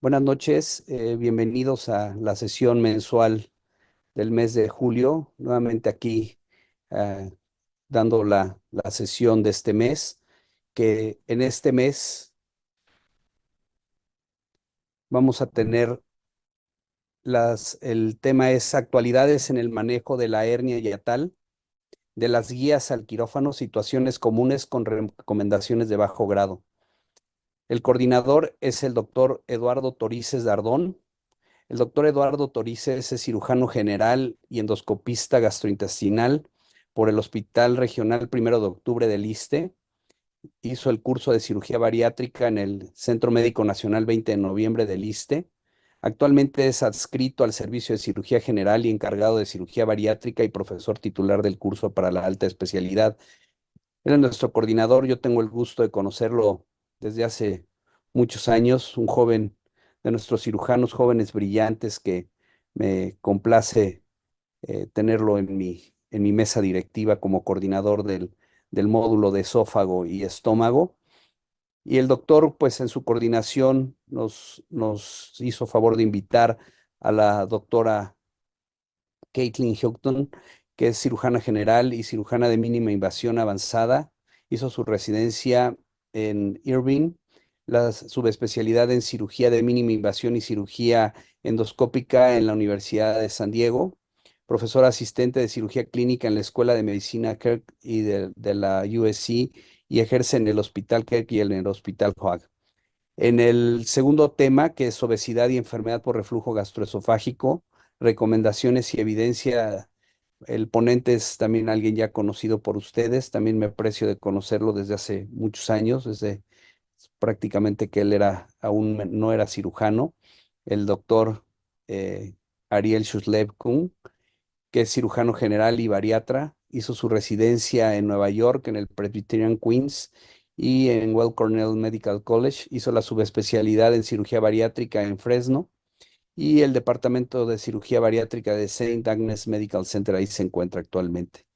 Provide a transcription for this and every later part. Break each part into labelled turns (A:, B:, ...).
A: Buenas noches, bienvenidos a la sesión mensual del mes de julio. Nuevamente aquí eh, dando la sesión de este mes, que en este mes vamos a tener el tema es actualidades en el manejo de la hernia hiatal, de las guías al quirófano, situaciones comunes con recomendaciones de bajo grado. El coordinador es el doctor Eduardo Torices Dardón. El doctor Eduardo Torices es cirujano general y endoscopista gastrointestinal por el Hospital Regional Primero de Octubre del ISSSTE. Hizo el curso de cirugía bariátrica en el Centro Médico Nacional 20 de noviembre del ISSSTE. Actualmente es adscrito al Servicio de Cirugía General y encargado de cirugía bariátrica y profesor titular del curso para la alta especialidad. Él es nuestro coordinador. Yo tengo el gusto de conocerlo desde hace muchos años, un joven de nuestros cirujanos jóvenes brillantes que me complace tenerlo en mi mesa directiva como coordinador del módulo de esófago y estómago. Y el doctor, pues en su coordinación, nos hizo favor de invitar a la doctora Caitlin Houghton, que es cirujana general y cirujana de mínima invasión avanzada. Hizo su residencia en Irving, la subespecialidad en cirugía de mínima invasión y cirugía endoscópica en la Universidad de San Diego. Profesora asistente de cirugía clínica en la Escuela de Medicina Kirk y de la USC y ejerce en el Hospital Kirk y en el Hospital Hoag. En el segundo tema, que es obesidad y enfermedad por reflujo gastroesofágico, recomendaciones y evidencia. El ponente es también alguien ya conocido por ustedes, también me aprecio de conocerlo desde hace muchos años, desde prácticamente que él no era cirujano, el doctor Ariel Shusleb-Kun, que es cirujano general y bariatra. Hizo su residencia en Nueva York, en el Presbyterian Queens y en Weill Cornell Medical College. Hizo la subespecialidad en cirugía bariátrica en Fresno y el departamento de cirugía bariátrica de Saint Agnes Medical Center, ahí se encuentra actualmente.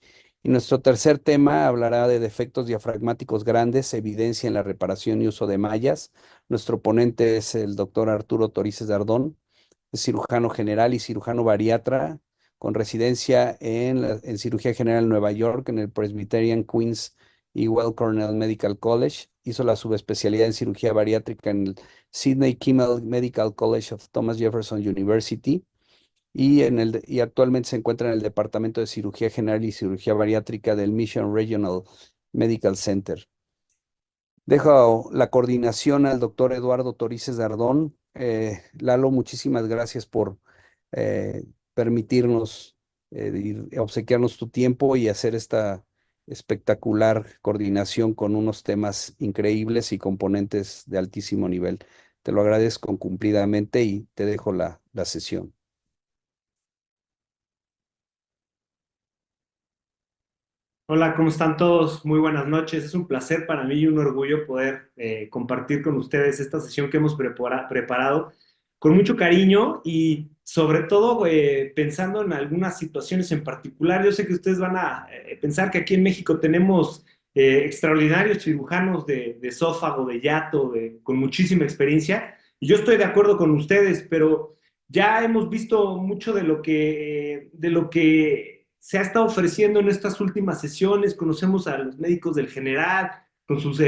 A: Y nuestro tercer tema hablará de defectos diafragmáticos grandes, evidencia en la reparación y uso de mallas. Nuestro ponente es el doctor Arturo Torices Dardón, es cirujano general y cirujano bariatra con residencia en cirugía general en Nueva York, en el Presbyterian Queens y Weill Cornell Medical College. Hizo la subespecialidad en cirugía bariátrica en el Sidney Kimmel Medical College of Thomas Jefferson University y actualmente se encuentra en el Departamento de Cirugía General y Cirugía Bariátrica del Mission Regional Medical Center. Dejo la coordinación al doctor Eduardo Torices Dardón. Lalo, muchísimas gracias por permitirnos obsequiarnos tu tiempo y hacer esta espectacular coordinación con unos temas increíbles y componentes de altísimo nivel. Te lo agradezco cumplidamente y te dejo la sesión.
B: Hola, ¿cómo están todos? Muy buenas noches. Es un placer para mí y un orgullo poder compartir con ustedes esta sesión que hemos preparado con mucho cariño y sobre todo pensando en algunas situaciones en particular. Yo sé que ustedes van a pensar que aquí en México tenemos extraordinarios cirujanos de esófago, de hiato, con muchísima experiencia y yo estoy de acuerdo con ustedes, pero ya hemos visto mucho de lo que se ha estado ofreciendo en estas últimas sesiones. Conocemos a los médicos del general con sus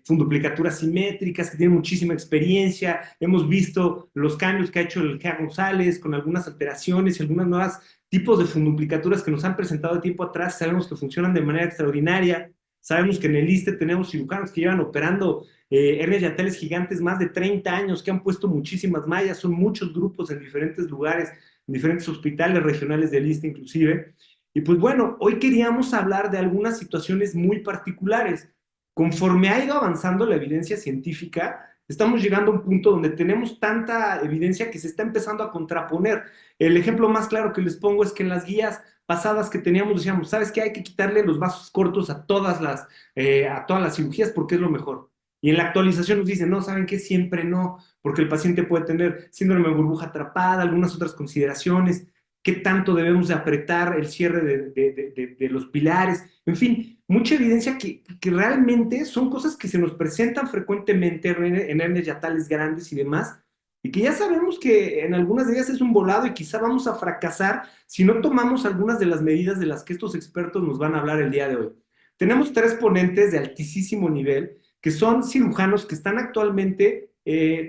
B: funduplicaturas simétricas, que tienen muchísima experiencia. Hemos visto los cambios que ha hecho el Gea González con algunas alteraciones y algunas nuevas tipos de funduplicaturas que nos han presentado de tiempo atrás. Sabemos que funcionan de manera extraordinaria. Sabemos que en el ISSSTE tenemos cirujanos que llevan operando hernias hiatales gigantes más de 30 años, que han puesto muchísimas mallas. Son muchos grupos en diferentes lugares, en diferentes hospitales regionales del ISSSTE inclusive. Y pues bueno, hoy queríamos hablar de algunas situaciones muy particulares. Conforme ha ido avanzando la evidencia científica, estamos llegando a un punto donde tenemos tanta evidencia que se está empezando a contraponer. El ejemplo más claro que les pongo es que en las guías pasadas que teníamos decíamos, ¿sabes qué? Hay que quitarle los vasos cortos a todas las cirugías porque es lo mejor. Y en la actualización nos dicen, no, ¿saben qué? Siempre no, porque el paciente puede tener síndrome de burbuja atrapada, algunas otras consideraciones, qué tanto debemos de apretar el cierre de los pilares, en fin, mucha evidencia que realmente son cosas que se nos presentan frecuentemente en hernias yatales grandes y demás, y que ya sabemos que en algunas de ellas es un volado y quizá vamos a fracasar si no tomamos algunas de las medidas de las que estos expertos nos van a hablar el día de hoy. Tenemos tres ponentes de altísimo nivel que son cirujanos que están actualmente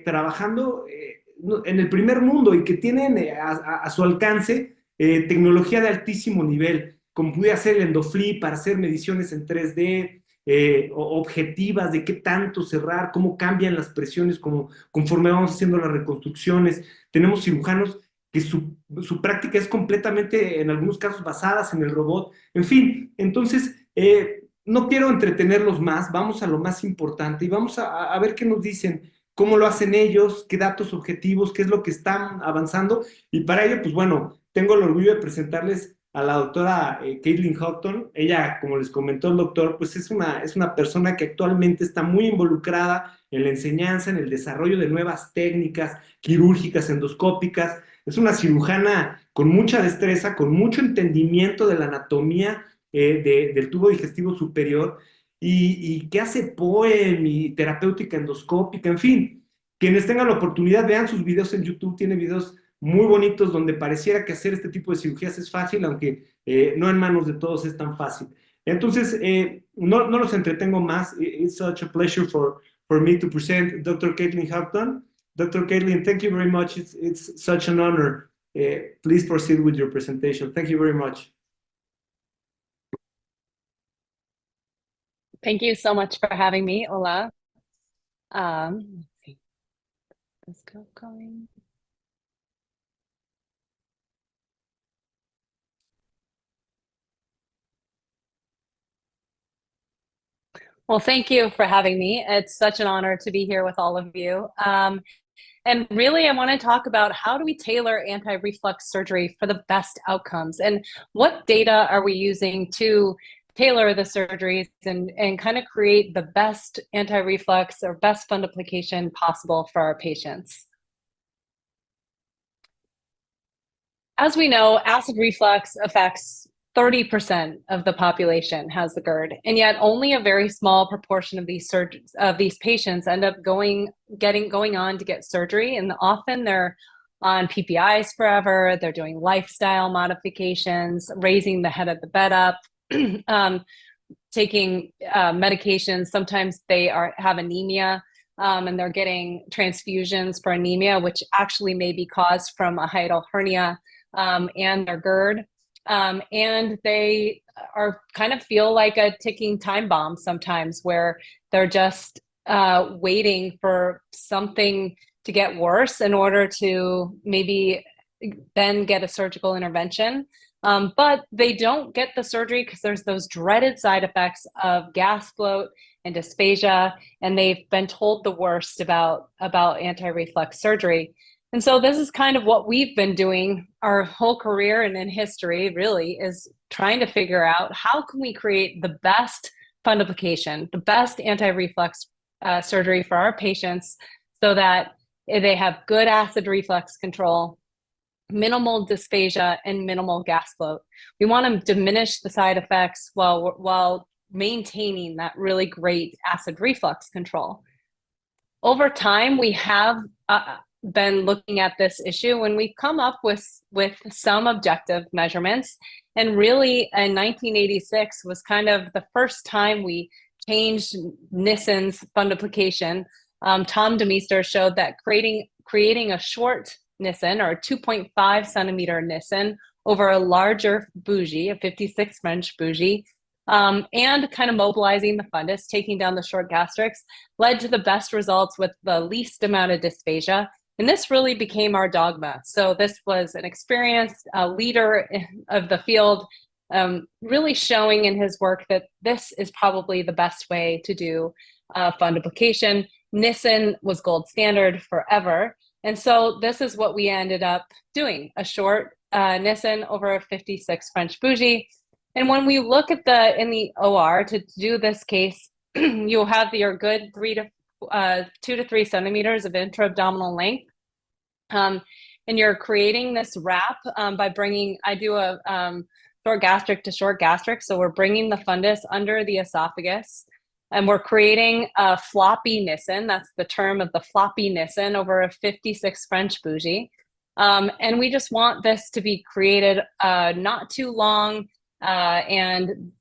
B: trabajando en el primer mundo y que tienen a su alcance tecnología de altísimo nivel, como puede hacer el EndoFlip para hacer mediciones en 3D, objetivas de qué tanto cerrar, cómo cambian las presiones conforme vamos haciendo las reconstrucciones. Tenemos cirujanos que su práctica es completamente, en algunos casos, basadas en el robot. En fin, entonces, no quiero entretenerlos más, vamos a lo más importante y vamos a ver qué nos dicen, cómo lo hacen ellos, qué datos objetivos, qué es lo que están avanzando. Y para ello, pues bueno, tengo el orgullo de presentarles a la doctora Caitlin Houghton. Ella, como les comentó el doctor, pues es una persona que actualmente está muy involucrada en la enseñanza, en el desarrollo de nuevas técnicas quirúrgicas, endoscópicas. Es una cirujana con mucha destreza, con mucho entendimiento de la anatomía del tubo digestivo superior y que hace POEM y terapéutica endoscópica, en fin. Quienes tengan la oportunidad, vean sus videos en YouTube, tiene videos muy bonitos donde pareciera que hacer este tipo de cirugías es fácil, aunque no en manos de todos es tan fácil. Entonces, no los entretengo más. It's such a pleasure for me to present Dr. Caitlin Houghton. Dr. Caitlin, thank you very much. It's such an honor. Please proceed with your presentation. Thank you very much.
C: Thank you so much for having me, Ola. Let's see. Let's go going. Well, thank you for having me. It's such an honor to be here with all of you. And really, I want to talk about how do we tailor anti-reflux surgery for the best outcomes, and what data are we using to tailor the surgeries and kind of create the best anti-reflux or best fundoplication possible for our patients. As we know, acid reflux affects 30% of the population has the GERD, and yet only a very small proportion of these patients end up going on to get surgery, and often they're on PPIs forever. They're doing lifestyle modifications, raising the head of the bed up, taking medications. Sometimes they have anemia, and they're getting transfusions for anemia, which actually may be caused from a hiatal hernia and their GERD. And they are kind of feel like a ticking time bomb sometimes, where they're just waiting for something to get worse in order to maybe then get a surgical intervention. But they don't get the surgery because there's those dreaded side effects of gas bloat and dysphagia, and they've been told the worst about anti-reflux surgery. And so this is kind of what we've been doing our whole career and in history, really, is trying to figure out how can we create the best fundoplication, the best anti-reflux surgery for our patients so that they have good acid reflux control, minimal dysphagia, and minimal gas bloat. We want to diminish the side effects while maintaining that really great acid reflux control. Over time, we have been looking at this issue, and we've come up with some objective measurements. And really, in 1986 was kind of the first time we changed Nissen's fundoplication. Tom DeMeester showed that creating a short Nissen, or a 2.5 centimeter Nissen, over a larger bougie, a 56 French bougie, and kind of mobilizing the fundus, taking down the short gastrics, led to the best results with the least amount of dysphagia. And this really became our dogma. So this was an experienced leader of the field, really showing in his work that this is probably the best way to do fundoplication. Nissen was gold standard forever. And so this is what we ended up doing, a short Nissen over a 56 French bougie. And when we look at in the OR to do this case, you'll have your good 2 to 3 centimeters of intra-abdominal length. And you're creating this wrap by I do a short gastric to short gastric. So we're bringing the fundus under the esophagus. And we're creating a floppy Nissen. That's the term of the floppy Nissen over a 56 French bougie. And we just want this to be created not too long and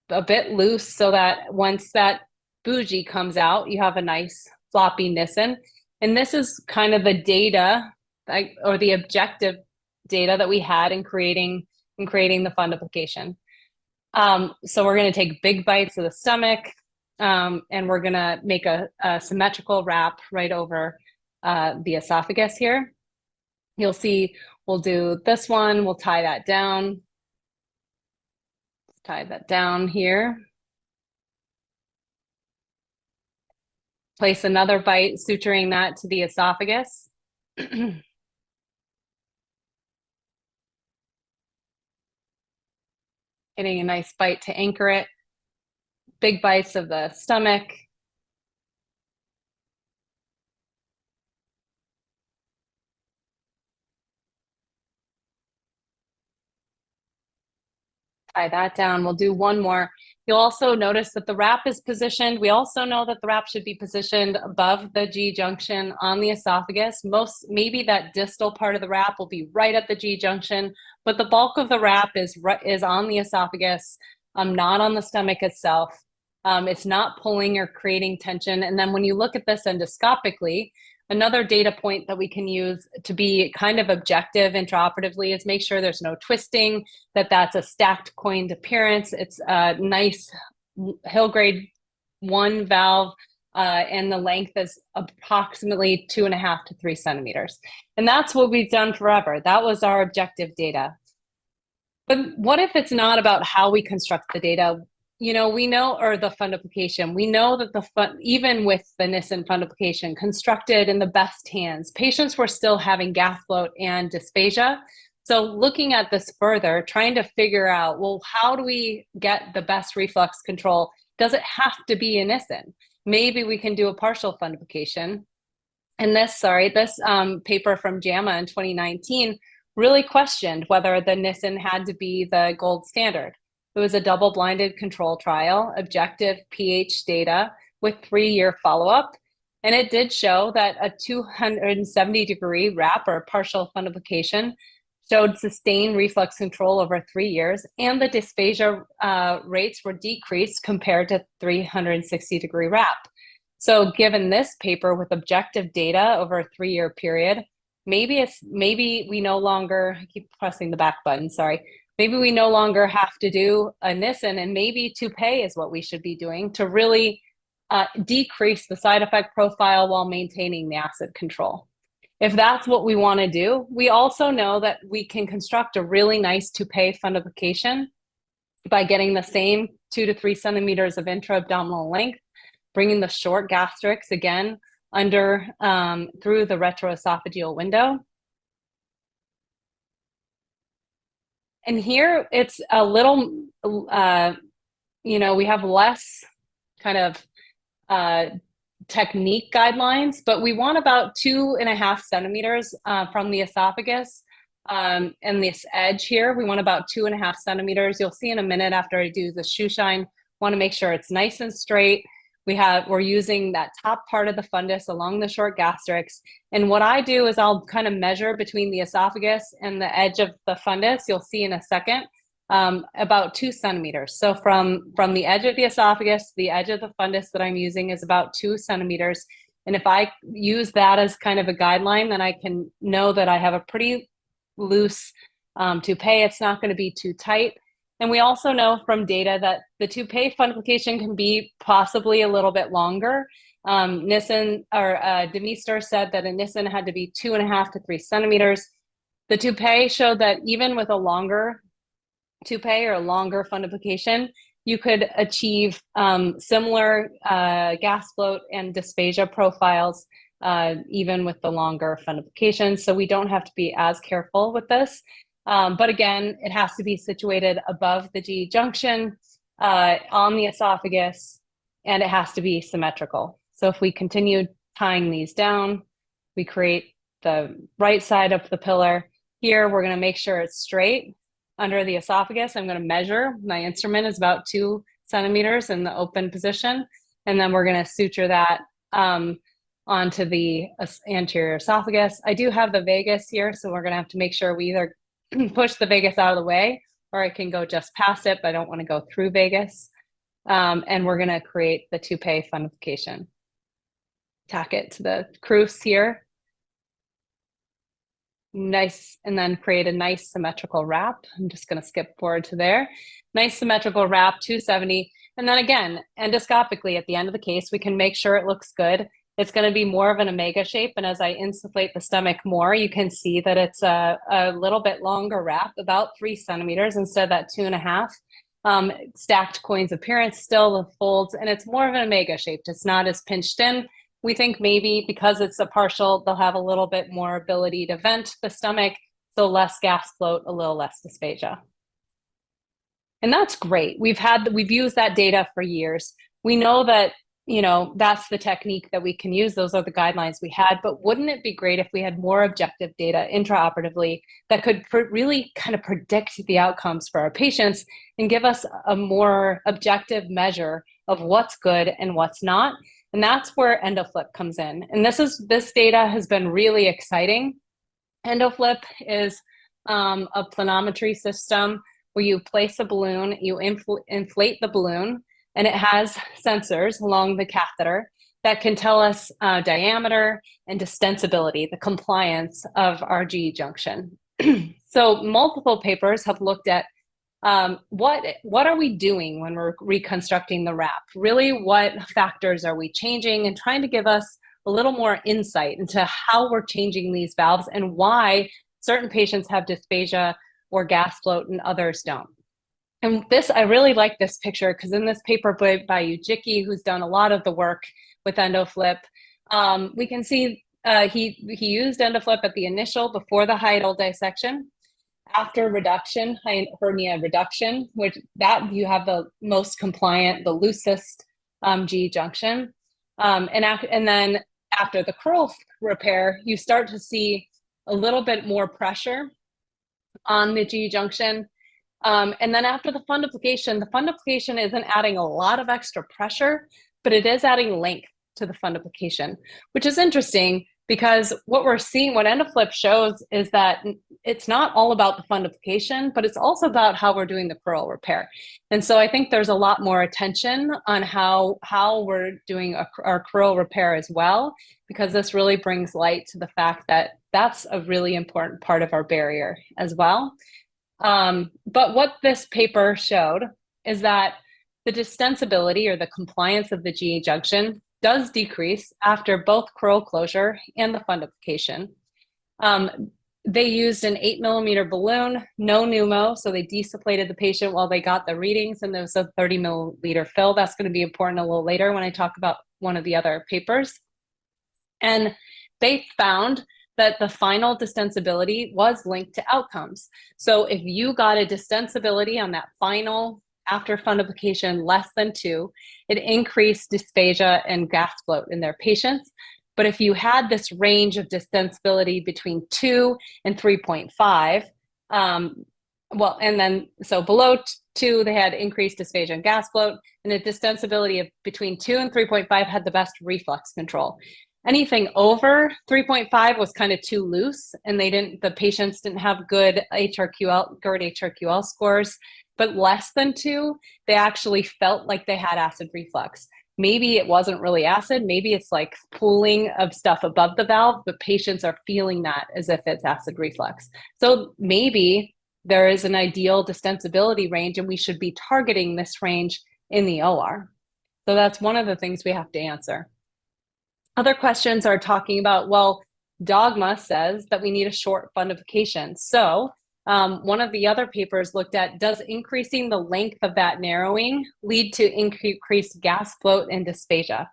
C: a bit loose, so that once that bougie comes out, you have a nice floppy Nissen. And this is kind of the data or the objective data that we had in creating the fundoplication. So we're going to take big bites of the stomach, and we're going to make a symmetrical wrap right over the esophagus here. You'll see we'll do this one. We'll tie that down. Tie that down here. Place another bite, suturing that to the esophagus. Getting a nice bite to anchor it. Big bites of the stomach. Tie that down. We'll do one more. You'll also notice that the wrap is positioned. We also know that the wrap should be positioned above the G junction on the esophagus. Maybe that distal part of the wrap will be right at the G junction, but the bulk of the wrap is on the esophagus, not on the stomach itself. It's not pulling or creating tension. And then when you look at this endoscopically, another data point that we can use to be kind of objective intraoperatively is make sure there's no twisting, that's a stacked coined appearance. It's a nice Hill grade 1 valve, and the length is approximately 2.5 to 3 centimeters. And that's what we've done forever. That was our objective data. But what if it's not about how we construct the data? You know, we know, or the fundoplication, we know that even with the Nissen fundoplication constructed in the best hands, patients were still having gas float and dysphagia. So looking at this further, trying to figure out, well, how do we get the best reflux control? Does it have to be a Nissen? Maybe we can do a partial fundoplication. And this paper from JAMA in 2019 really questioned whether the Nissen had to be the gold standard. It was a double-blinded control trial, objective pH data with 3-year follow-up. And it did show that a 270-degree wrap or partial fundoplication showed sustained reflux control over 3 years, and the dysphagia rates were decreased compared to 360-degree wrap. So given this paper with objective data over a 3-year period, maybe we no longer, I keep pressing the back button, sorry. Maybe we no longer have to do a Nissen, and maybe Toupet is what we should be doing to really decrease the side effect profile while maintaining the acid control. If that's what we want to do, we also know that we can construct a really nice Toupet fundoplication by getting the same 2 to 3 centimeters of intra-abdominal length, bringing the short gastrix again under through the retroesophageal window. And here it's a little, we have less kind of technique guidelines, but we want about 2.5 centimeters from the esophagus. And this edge here, we want about 2.5 centimeters. You'll see in a minute after I do the shoe shine, want to make sure it's nice and straight. We're using that top part of the fundus along the short gastrix. And what I do is I'll kind of measure between the esophagus and the edge of the fundus. You'll see in a second, about 2 centimeters. So from the edge of the esophagus to the edge of the fundus that I'm using is about 2 centimeters. And if I use that as kind of a guideline, then I can know that I have a pretty loose Toupet. It's not going to be too tight. And we also know from data that the Toupet fundoplication can be possibly a little bit longer. Nissen or Demeester said that a Nissen had to be 2.5 to 3 centimeters. The Toupet showed that even with a longer Toupet or a longer fundoplication, you could achieve similar gas float and dysphagia profiles even with the longer fundoplication. So we don't have to be as careful with this. But again, it has to be situated above the G junction on the esophagus, and it has to be symmetrical. So if we continue tying these down, we create the right side of the pillar. Here, we're going to make sure it's straight under the esophagus. I'm going to measure. My instrument is about 2 centimeters in the open position. And then we're going to suture that onto the anterior esophagus. I do have the vagus here, so we're going to have to make sure we either push the vagus out of the way, or I can go just past it, but I don't want to go through vagus. And we're going to create the toupee fundification. Tack it to the crus here. Nice, and then create a nice symmetrical wrap. I'm just going to skip forward to there. Nice symmetrical wrap, 270. And then again, endoscopically at the end of the case, we can make sure it looks good. It's going to be more of an omega shape. And as I insufflate the stomach more, you can see that it's a little bit longer wrap, about 3 centimeters instead of that 2.5. Stacked coins appearance, still the folds, and it's more of an omega shape. It's not as pinched in. We think maybe because it's a partial, they'll have a little bit more ability to vent the stomach, so less gas float, a little less dysphagia. And that's great. We've used that data for years. We know that, you know, that's the technique that we can use. Those are the guidelines we had, but wouldn't it be great if we had more objective data intraoperatively that could really kind of predict the outcomes for our patients and give us a more objective measure of what's good and what's not? And that's where EndoFlip comes in. And this data has been really exciting. EndoFlip is a planometry system where you place a balloon, you inflate the balloon, and it has sensors along the catheter that can tell us diameter and distensibility, the compliance of our GE junction. So multiple papers have looked at what are we doing when we're reconstructing the wrap? Really, what factors are we changing, and trying to give us a little more insight into how we're changing these valves and why certain patients have dysphagia or gas float and others don't. And this, I really like this picture because in this paper by Ujiki, who's done a lot of the work with EndoFlip, we can see he used EndoFlip at the initial, before the hiatal dissection. After reduction, hernia reduction, which that you have the most compliant, the loosest GE junction. And then after the crural repair, you start to see a little bit more pressure on the GE junction. And then after the fundiplication isn't adding a lot of extra pressure, but it is adding length to the fundiplication, which is interesting because what we're seeing, what EndoFlip shows, is that it's not all about the fundiplication, but it's also about how we're doing the crural repair. And so I think there's a lot more attention on how we're doing our crural repair as well, because this really brings light to the fact that that's a really important part of our barrier as well. But what this paper showed is that the distensibility, or the compliance of the GE junction, does decrease after both crural closure and the fundiplication. They used an 8-millimeter balloon, no pneumo, so they desufflated the patient while they got the readings, and there was a 30-milliliter fill. That's going to be important a little later when I talk about one of the other papers. And they found that the final distensibility was linked to outcomes. So if you got a distensibility on that final after fundiplication less than 2, it increased dysphagia and gas float in their patients. But if you had this range of distensibility between 2 and 3.5, and then so below 2, they had increased dysphagia and gas float, and the distensibility of between 2 and 3.5 had the best reflux control. Anything over 3.5 was kind of too loose, and the patients didn't have good GERD HRQL scores. But less than 2, they actually felt like they had acid reflux. Maybe it wasn't really acid, maybe it's like pooling of stuff above the valve, but patients are feeling that as if it's acid reflux. So maybe there is an ideal distensibility range, and we should be targeting this range in the OR. So that's one of the things we have to answer. Other questions are talking about, well, dogma says that we need a short fundification. So one of the other papers looked at, does increasing the length of that narrowing lead to increased gas float and dysphagia?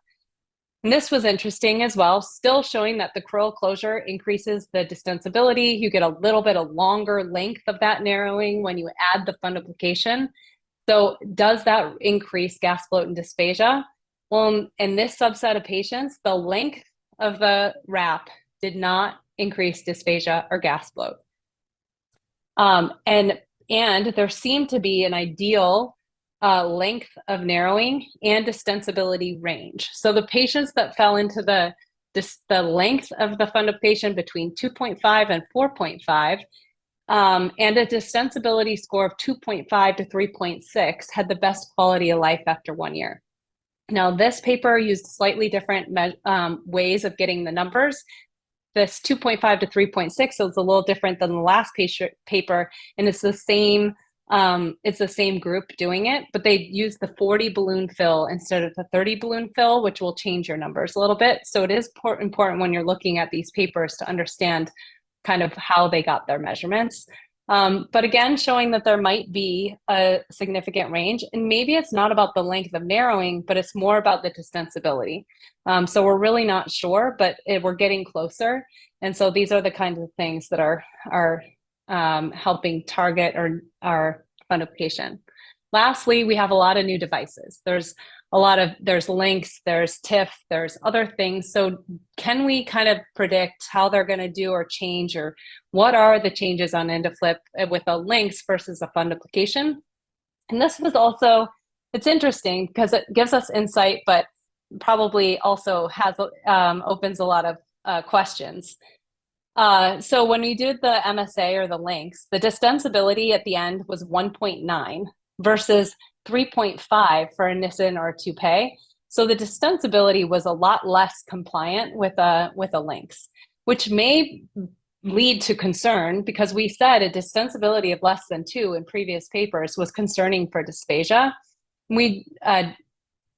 C: And this was interesting as well, still showing that the crural closure increases the distensibility. You get a little bit of longer length of that narrowing when you add the fundiplication. So does that increase gas float and dysphagia? Well, in this subset of patients, the length of the wrap did not increase dysphagia or gas float. And there seemed to be an ideal length of narrowing and distensibility range. So the patients that fell into the length of the fundoplication between 2.5 and 4.5 and a distensibility score of 2.5 to 3.6 had the best quality of life after 1 year. Now, this paper used slightly different ways of getting the numbers. This 2.5 to 3.6 is a little different than the last paper, and it's the same group doing it, but they use the 40 balloon fill instead of the 30 balloon fill, which will change your numbers a little bit. So it is important when you're looking at these papers to understand kind of how they got their measurements. But again, showing that there might be a significant range, and maybe it's not about the length of narrowing, but it's more about the distensibility. So we're really not sure, but we're getting closer. And so these are the kinds of things that are helping target our fundoplication. Lastly, we have a lot of new devices. There's links, there's TIFF, there's other things. So can we kind of predict how they're going to do or change, or what are the changes on EndoFlip with a LINX versus a fundoplication? And this was also, it's interesting because it gives us insight, but probably also opens a lot of questions. So when we did the MSA or the LINX, the distensibility at the end was 1.9 versus 3.5 for a Nissen or a Toupet. So the distensibility was a lot less compliant with a LINX, which may lead to concern because we said a distensibility of less than 2 in previous papers was concerning for dysphagia.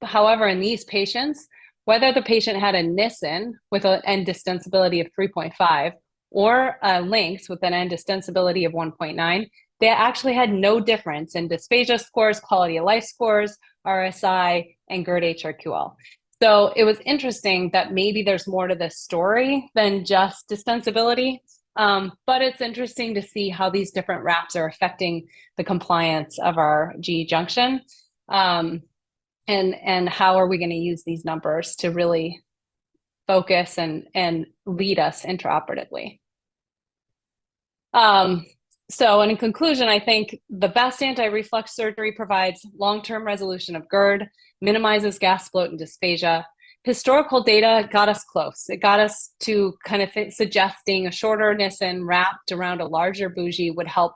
C: However, in these patients, whether the patient had a Nissen with an end distensibility of 3.5 or a LINX with an end distensibility of 1.9, they actually had no difference in dysphagia scores, quality of life scores, RSI, and GERD-HRQL. So it was interesting that maybe there's more to this story than just distensibility, but it's interesting to see how these different wraps are affecting the compliance of our GE junction, and how are we going to use these numbers to really focus and lead us intraoperatively. So in conclusion, I think the best anti-reflux surgery provides long-term resolution of GERD, minimizes gas bloat and dysphagia. Historical data got us close. It got us to kind of suggesting a shorter Nissen wrapped around a larger bougie would help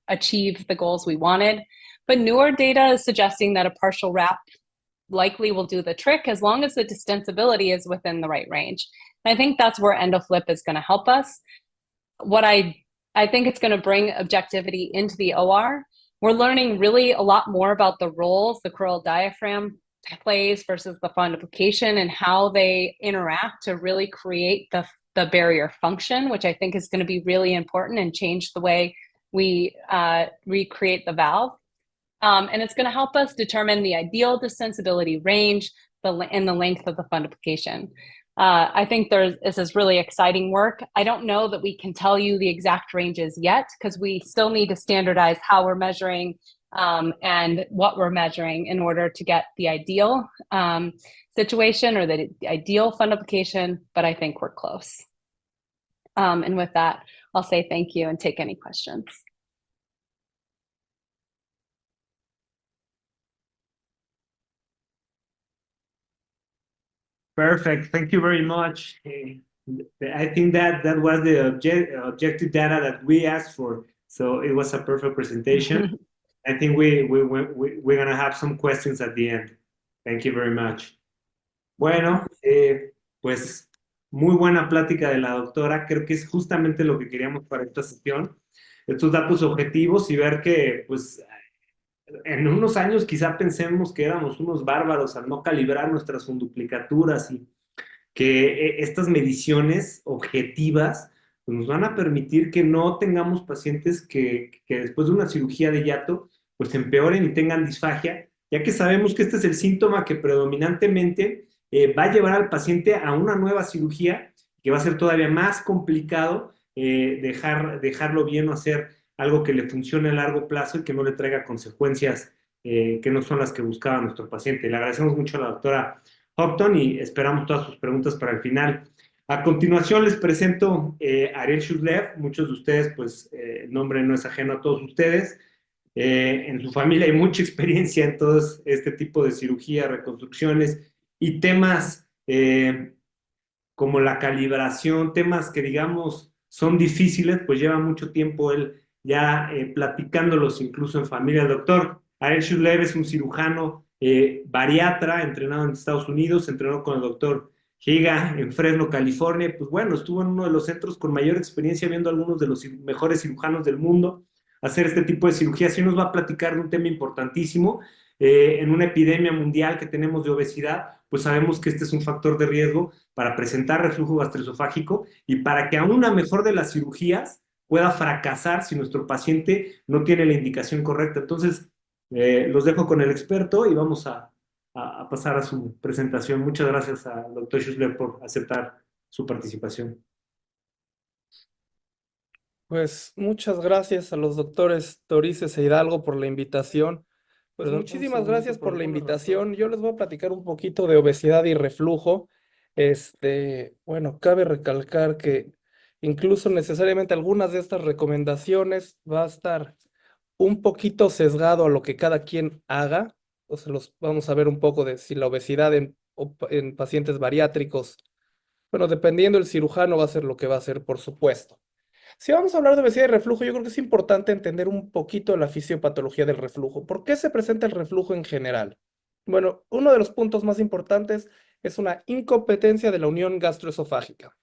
C: achieve the goals we wanted. But newer data is suggesting that a partial wrap likely will do the trick as long as the distensibility is within the right range. And I think that's where EndoFlip is going to help us. What I think it's going to bring objectivity into the OR. We're learning really a lot more about the roles the crural diaphragm plays versus the fundoplication and how they interact to really create the barrier function, which I think is going to be really important and change the way we recreate the valve. And it's going to help us determine the ideal distensibility range and the length of the fundoplication. I think this is really exciting work. I don't know that we can tell you the exact ranges yet because we still need to standardize how we're measuring and what we're measuring in order to get the ideal situation or the ideal fundoplication, but I think we're close. And with that, I'll say thank you and take any questions.
B: Perfect. Thank you very much. I think that was the objective data that we asked for. So it was a perfect presentation. I think we're going to have some questions at the end. Thank you very much. Bueno, pues muy buena plática de la doctora. Creo que es justamente lo que queríamos para esta sesión. Estos datos objetivos y ver que, pues, en unos años quizá pensemos que éramos unos bárbaros al no calibrar nuestras funduplicaturas y que estas mediciones objetivas pues nos van a permitir que no tengamos pacientes que después de una cirugía de hiato pues empeoren y tengan disfagia, ya que sabemos que este es el síntoma que predominantemente va a llevar al paciente a una nueva cirugía, que va a ser todavía más complicado dejarlo bien o hacer algo que le funcione a largo plazo y que no le traiga consecuencias que no son las que buscaba nuestro paciente. Le agradecemos mucho a la doctora Houghton y esperamos todas sus preguntas para el final. A continuación les presento a Ariel Shuzlev. Muchos de ustedes, pues el nombre no es ajeno a todos ustedes. En su familia hay mucha experiencia en todo este tipo de cirugía, reconstrucciones y temas como la calibración, temas que digamos son difíciles, pues lleva mucho tiempo él ya platicándolos incluso en familia. El doctor Ariel Shublev es un cirujano bariatra, entrenado en Estados Unidos, entrenó con el doctor Higa en Fresno, California. Pues bueno, estuvo en uno de los centros con mayor experiencia viendo a algunos de los mejores cirujanos del mundo hacer este tipo de cirugía. Sí nos va a platicar de un tema importantísimo. En una epidemia mundial que tenemos de obesidad, pues sabemos que este es un factor de riesgo para presentar reflujo gastroesofágico y para que a una mejor de las cirugías pueda fracasar si nuestro paciente no tiene la indicación correcta. Entonces, los dejo con el experto y vamos a pasar a su presentación. Muchas gracias al doctor Schussler por aceptar su participación.
D: Pues muchas gracias a los doctores Torices e Hidalgo por la invitación. Pues muchísimas gracias por la invitación. Yo les voy a platicar un poquito de obesidad y reflujo. Bueno, cabe recalcar que incluso necesariamente algunas de estas recomendaciones va a estar un poquito sesgado a lo que cada quien haga. O sea, los vamos a ver un poco de si la obesidad en pacientes bariátricos, bueno, dependiendo del cirujano va a ser lo que va a hacer, por supuesto. Si vamos a hablar de obesidad y reflujo, yo creo que es importante entender un poquito la fisiopatología del reflujo. ¿Por qué se presenta el reflujo en general? Bueno, uno de los puntos más importantes es una incompetencia de la unión gastroesofágica.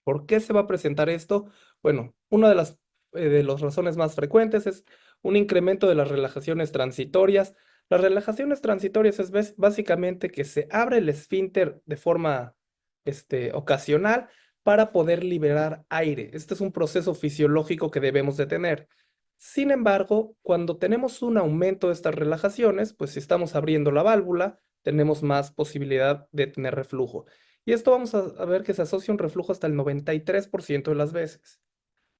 D: ¿Por qué se va a presentar esto? Bueno, una de las razones más frecuentes es un incremento de las relajaciones transitorias. Las relajaciones transitorias es básicamente que se abre el esfínter de forma ocasional para poder liberar aire. Este es un proceso fisiológico que debemos de tener. Sin embargo, cuando tenemos un aumento de estas relajaciones, pues si estamos abriendo la válvula, tenemos más posibilidad de tener reflujo. Y esto vamos a ver que se asocia a un reflujo hasta el 93% de las veces.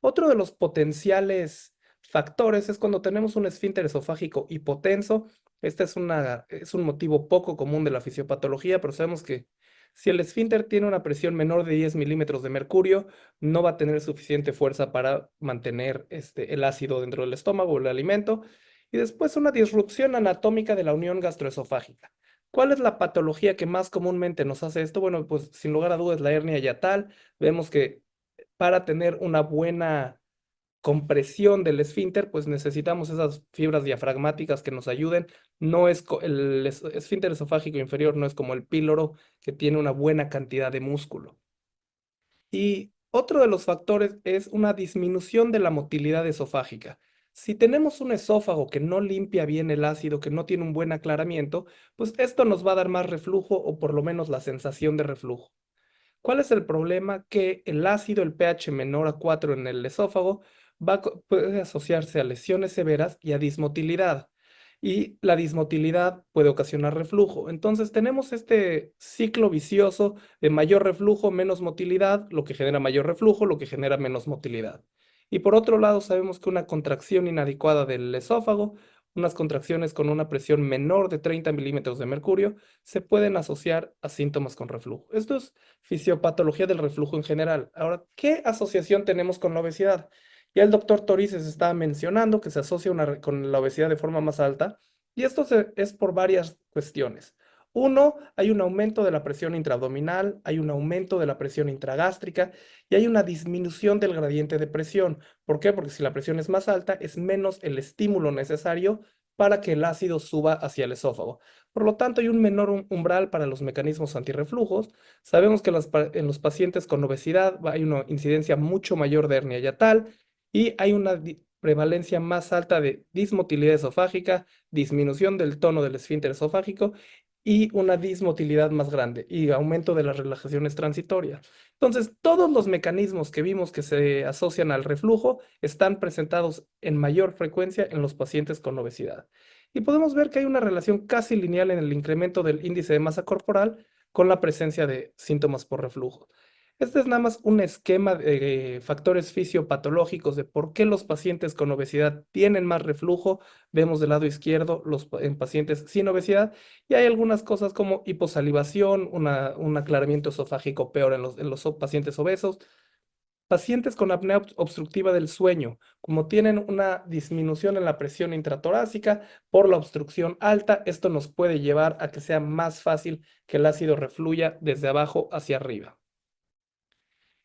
D: Otro de los potenciales factores es cuando tenemos un esfínter esofágico hipotenso. Este es un motivo poco común de la fisiopatología, pero sabemos que si el esfínter tiene una presión menor de 10 milímetros de mercurio, no va a tener suficiente fuerza para mantener el ácido dentro del estómago o el alimento. Y después una disrupción anatómica de la unión gastroesofágica. ¿Cuál es la patología que más comúnmente nos hace esto? Bueno, pues sin lugar a dudas la hernia yatal. Vemos que para tener una buena compresión del esfínter, pues necesitamos esas fibras diafragmáticas que nos ayuden. No es el esfínter esofágico inferior no es como el píloro, que tiene una buena cantidad de músculo. Y otro de los factores es una disminución de la motilidad esofágica. Si tenemos un esófago que no limpia bien el ácido, que no tiene un buen aclaramiento, pues esto nos va a dar más reflujo o por lo menos la sensación de reflujo. ¿Cuál es el problema? Que el ácido, el pH menor a 4 en el esófago, puede asociarse a lesiones severas y a dismotilidad. Y la dismotilidad puede ocasionar reflujo. Entonces tenemos este ciclo vicioso de mayor reflujo, menos motilidad, lo que genera mayor reflujo, lo que genera menos motilidad. Y por otro lado, sabemos que una contracción inadecuada del esófago, unas contracciones con una presión menor de 30 milímetros de mercurio, se pueden asociar a síntomas con reflujo. Esto es fisiopatología del reflujo en general. Ahora, ¿qué asociación tenemos con la obesidad? Ya el doctor Torices estaba mencionando que se asocia con la obesidad de forma más alta, y esto es por varias cuestiones. Uno, hay un aumento de la presión intraabdominal, hay un aumento de la presión intragástrica y hay una disminución del gradiente de presión. ¿Por qué? Porque si la presión es más alta, es menos el estímulo necesario para que el ácido suba hacia el esófago. Por lo tanto, hay un menor umbral para los mecanismos antirreflujos. Sabemos que en los pacientes con obesidad hay una incidencia mucho mayor de hernia yatal y hay una prevalencia más alta de dismotilidad esofágica, disminución del tono del esfínter esofágico y una dismotilidad más grande y aumento de las relajaciones transitorias. Entonces, todos los mecanismos que vimos que se asocian al reflujo están presentados en mayor frecuencia en los pacientes con obesidad. Y podemos ver que hay una relación casi lineal en el incremento del índice de masa corporal con la presencia de síntomas por reflujo. Este es nada más un esquema de factores fisiopatológicos de por qué los pacientes con obesidad tienen más reflujo. Vemos del lado izquierdo en pacientes sin obesidad y hay algunas cosas como hiposalivación, un aclaramiento esofágico peor en los pacientes obesos. Pacientes con apnea obstructiva del sueño, como tienen una disminución en la presión intratorácica por la obstrucción alta, esto nos puede llevar a que sea más fácil que el ácido refluya desde abajo hacia arriba.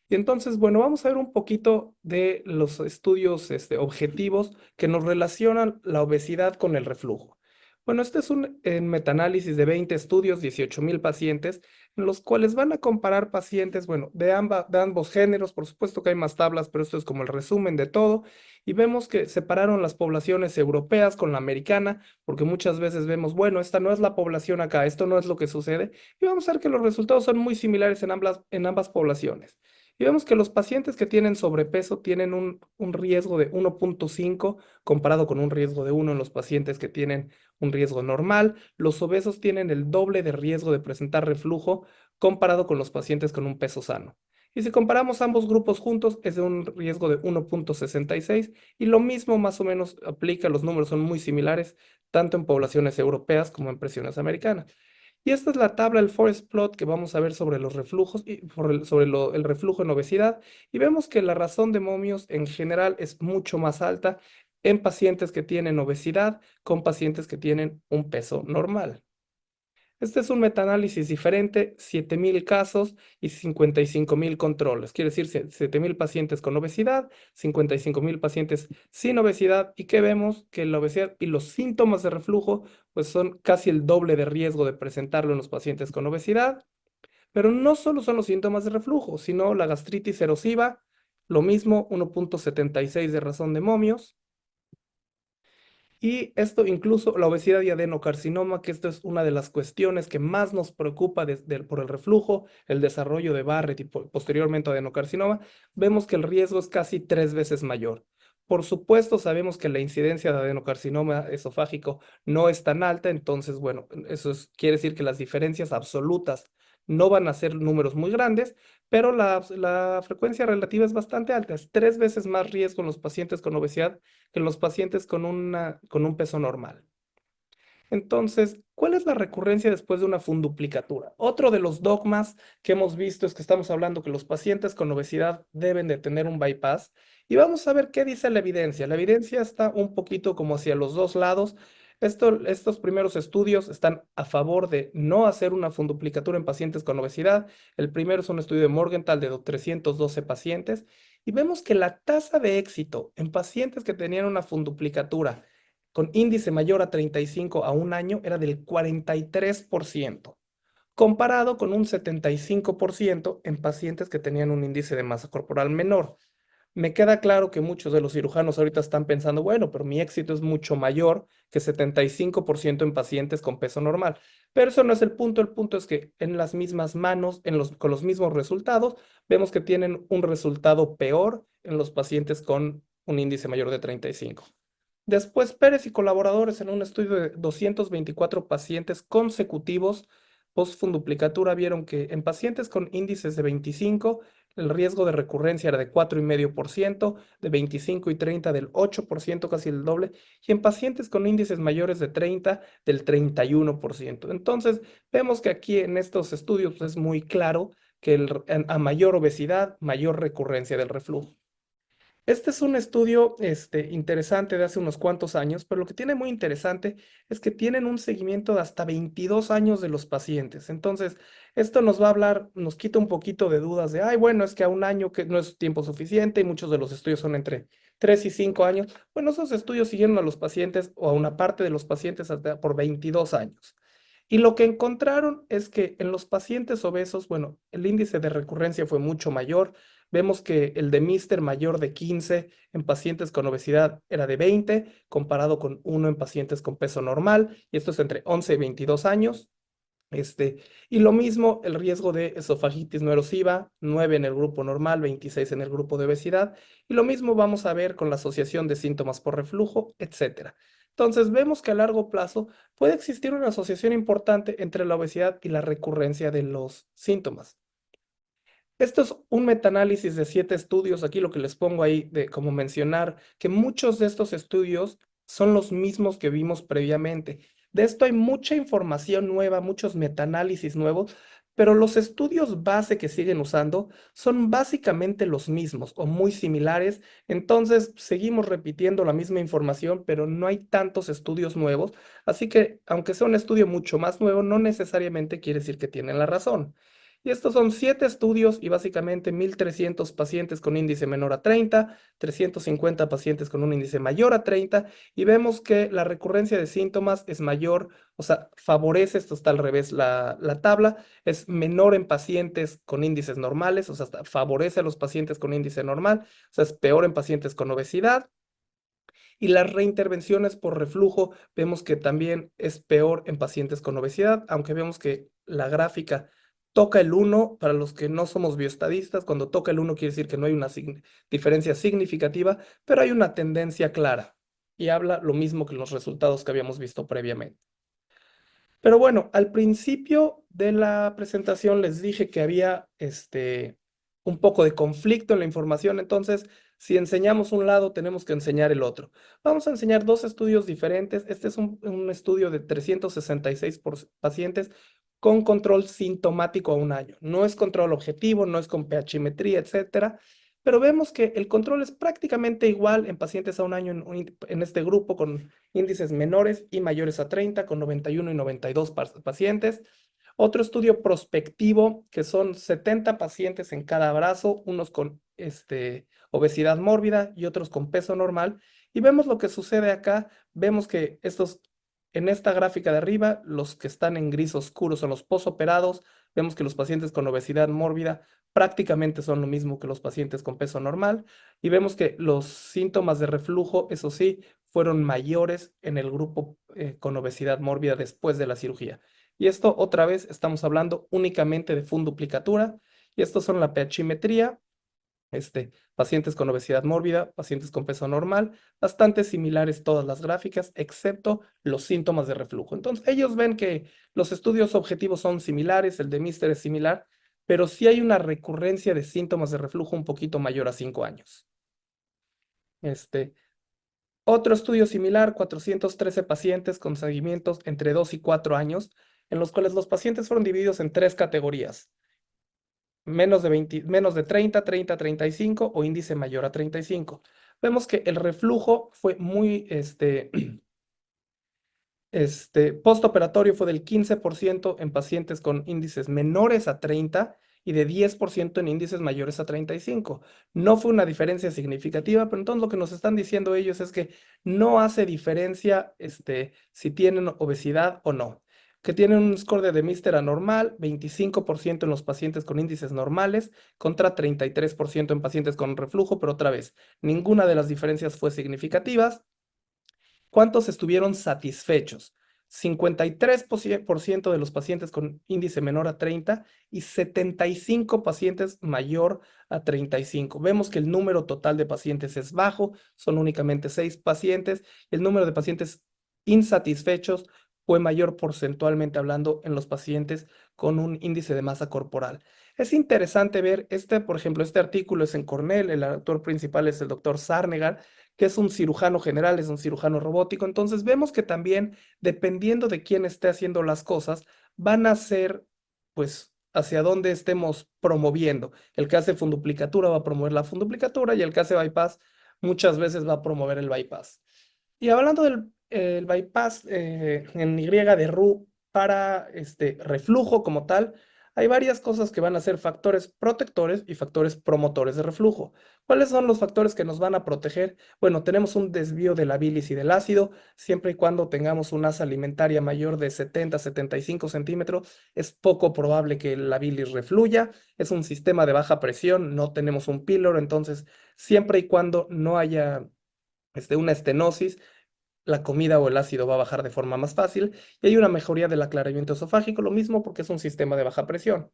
D: Y entonces, bueno, vamos a ver un poquito de los estudios objetivos que nos relacionan la obesidad con el reflujo. Bueno, este es un metaanálisis de 20 estudios, 18,000 pacientes, en los cuales van a comparar pacientes, bueno, de ambos géneros. Por supuesto que hay más tablas, pero esto es como el resumen de todo. Y vemos que separaron las poblaciones europeas con la americana, porque muchas veces vemos, bueno, esta no es la población acá, esto no es lo que sucede. Y vamos a ver que los resultados son muy similares en ambas poblaciones. Y vemos que los pacientes que tienen sobrepeso tienen un riesgo de 1.5 comparado con un riesgo de 1 en los pacientes que tienen un riesgo normal. Los obesos tienen el doble de riesgo de presentar reflujo comparado con los pacientes con un peso sano. Y si comparamos ambos grupos juntos, es de un riesgo de 1.66 y lo mismo más o menos aplica, los números son muy similares, tanto en poblaciones europeas como en presiones americanas. Y esta es la tabla, el forest plot que vamos a ver sobre los reflujos y sobre el reflujo en obesidad. Y vemos que la razón de momios en general es mucho más alta en pacientes que tienen obesidad con pacientes que tienen un peso normal. Este es un metaanálisis diferente, 7,000 casos y 55,000 controles. Quiere decir 7,000 pacientes con obesidad, 55,000 pacientes sin obesidad. ¿Y qué vemos? Que la obesidad y los síntomas de reflujo pues son casi el doble de riesgo de presentarlo en los pacientes con obesidad. Pero no solo son los síntomas de reflujo, sino la gastritis erosiva, lo mismo, 1.76 de razón de momios. Y esto incluso la obesidad y adenocarcinoma, que esto es una de las cuestiones que más nos preocupa por el reflujo, el desarrollo de Barrett y posteriormente adenocarcinoma, vemos que el riesgo es casi 3 veces mayor. Por supuesto, sabemos que la incidencia de adenocarcinoma esofágico no es tan alta, entonces, bueno, quiere decir que las diferencias absolutas no van a ser números muy grandes, pero la frecuencia relativa es bastante alta, es 3 veces más riesgo en los pacientes con obesidad que en los pacientes con un peso normal. Entonces, ¿cuál es la recurrencia después de una funduplicatura? Otro de los dogmas que hemos visto es que estamos hablando que los pacientes con obesidad deben de tener un bypass y vamos a ver qué dice la evidencia. La evidencia está un poquito como hacia los dos lados. Estos primeros estudios están a favor de no hacer una funduplicatura en pacientes con obesidad. El primero es un estudio de Morgenthau de 312 pacientes y vemos que la tasa de éxito en pacientes que tenían una funduplicatura con índice mayor a 35 a un año era del 43%, comparado con un 75% en pacientes que tenían un índice de masa corporal menor. Me queda claro que muchos de los cirujanos ahorita están pensando, bueno, pero mi éxito es mucho mayor que 75% en pacientes con peso normal. Pero eso no es el punto es que en las mismas manos, con los mismos resultados, vemos que tienen un resultado peor en los pacientes con un índice mayor de 35. Después, Pérez y colaboradores en un estudio de 224 pacientes consecutivos post-funduplicatura vieron que en pacientes con índices de 25, el riesgo de recurrencia era de 4,5%, de 25 y 30 del 8%, casi el doble, y en pacientes con índices mayores de 30, del 31%. Entonces, vemos que aquí en estos estudios pues, es muy claro que a mayor obesidad, mayor recurrencia del reflujo. Este es un estudio interesante de hace unos cuantos años, pero lo que tiene muy interesante es que tienen un seguimiento de hasta 22 años de los pacientes. Entonces, esto nos va a hablar, nos quita un poquito de dudas de, ay, bueno, es que a un año que no es tiempo suficiente y muchos de los estudios son entre 3 y 5 años. Bueno, esos estudios siguieron a los pacientes o a una parte de los pacientes hasta por 22 años. Y lo que encontraron es que en los pacientes obesos, bueno, el índice de recurrencia fue mucho mayor. Vemos que el de Mister mayor de 15 en pacientes con obesidad era de 20, comparado con 1 en pacientes con peso normal, y esto es entre 11 y 22 años. Y lo mismo, el riesgo de esofagitis no erosiva, 9 en el grupo normal, 26 en el grupo de obesidad, y lo mismo vamos a ver con la asociación de síntomas por reflujo, etcétera. Entonces, vemos que a largo plazo puede existir una asociación importante entre la obesidad y la recurrencia de los síntomas. Esto es un metaanálisis de 7 estudios. Aquí lo que les pongo ahí de como mencionar que muchos de estos estudios son los mismos que vimos previamente. De esto hay mucha información nueva, muchos metaanálisis nuevos, pero los estudios base que siguen usando son básicamente los mismos o muy similares. Entonces, seguimos repitiendo la misma información, pero no hay tantos estudios nuevos. Así que, aunque sea un estudio mucho más nuevo, no necesariamente quiere decir que tienen la razón. Y estos son 7 estudios y básicamente 1.300 pacientes con índice menor a 30, 350 pacientes con un índice mayor a 30, y vemos que la recurrencia de síntomas es mayor, o sea, favorece, esto está al revés la tabla, es menor en pacientes con índices normales, o sea, favorece a los pacientes con índice normal, o sea, es peor en pacientes con obesidad. Y las reintervenciones por reflujo vemos que también es peor en pacientes con obesidad, aunque vemos que la gráfica toca el 1. Para los que no somos bioestadistas, cuando toca el 1 quiere decir que no hay una diferencia significativa, pero hay una tendencia clara y habla lo mismo que los resultados que habíamos visto previamente. Pero bueno, al principio de la presentación les dije que había un poco de conflicto en la información, entonces si enseñamos un lado tenemos que enseñar el otro. Vamos a enseñar 2 estudios diferentes. Este es un estudio de 366 pacientes con control sintomático a un año. No es control objetivo, no es con pHimetría, etcétera, pero vemos que el control es prácticamente igual en pacientes a un año en este grupo con índices menores y mayores a 30, con 91 y 92 pacientes. Otro estudio prospectivo, que son 70 pacientes en cada brazo, unos con obesidad mórbida y otros con peso normal. Y vemos lo que sucede acá. Vemos que en esta gráfica de arriba, los que están en gris oscuro son los posoperados. Vemos que los pacientes con obesidad mórbida prácticamente son lo mismo que los pacientes con peso normal. Y vemos que los síntomas de reflujo, eso sí, fueron mayores en el grupo con obesidad mórbida después de la cirugía. Y esto otra vez estamos hablando únicamente de funduplicatura. Y estos son la pHimetría, pacientes con obesidad mórbida, pacientes con peso normal, bastante similares todas las gráficas, excepto los síntomas de reflujo. Entonces, ellos ven que los estudios objetivos son similares, el de Mister es similar, pero sí hay una recurrencia de síntomas de reflujo un poquito mayor a 5 años. Otro estudio similar, 413 pacientes con seguimientos entre 2 y 4 años, en los cuales los pacientes fueron divididos en 3 categorías: menos de 30, 30, 35 o índice mayor a 35. Vemos que el reflujo fue muy, postoperatorio fue del 15% en pacientes con índices menores a 30 y de 10% en índices mayores a 35. No fue una diferencia significativa, pero entonces lo que nos están diciendo ellos es que no hace diferencia si tienen obesidad o no. Que tienen un score de Mister anormal, 25% en los pacientes con índices normales, contra 33% en pacientes con reflujo, pero otra vez, ninguna de las diferencias fue significativas. ¿Cuántos estuvieron satisfechos? 53% de los pacientes con índice menor a 30 y 75 pacientes mayor a 35. Vemos que el número total de pacientes es bajo, son únicamente 6 pacientes. El número de pacientes insatisfechos fue mayor porcentualmente hablando en los pacientes con un índice de masa corporal. Es interesante ver, por ejemplo, este artículo es en Cornell, el autor principal es el doctor Sarnegar, que es un cirujano general, es un cirujano robótico. Entonces vemos que también, dependiendo de quién esté haciendo las cosas, van a ser, pues, hacia dónde estemos promoviendo. El que hace funduplicatura va a promover la funduplicatura y el que hace bypass muchas veces va a promover el bypass. Y hablando del el bypass en Y de Roux para reflujo como tal, hay varias cosas que van a ser factores protectores y factores promotores de reflujo. ¿Cuáles son los factores que nos van a proteger? Bueno, tenemos un desvío de la bilis y del ácido, siempre y cuando tengamos una asa alimentaria mayor de 70-75 centímetros, es poco probable que la bilis refluya. Es un sistema de baja presión, no tenemos un píloro, entonces siempre y cuando no haya una estenosis, la comida o el ácido va a bajar de forma más fácil y hay una mejoría del aclaramiento esofágico, lo mismo porque es un sistema de baja presión.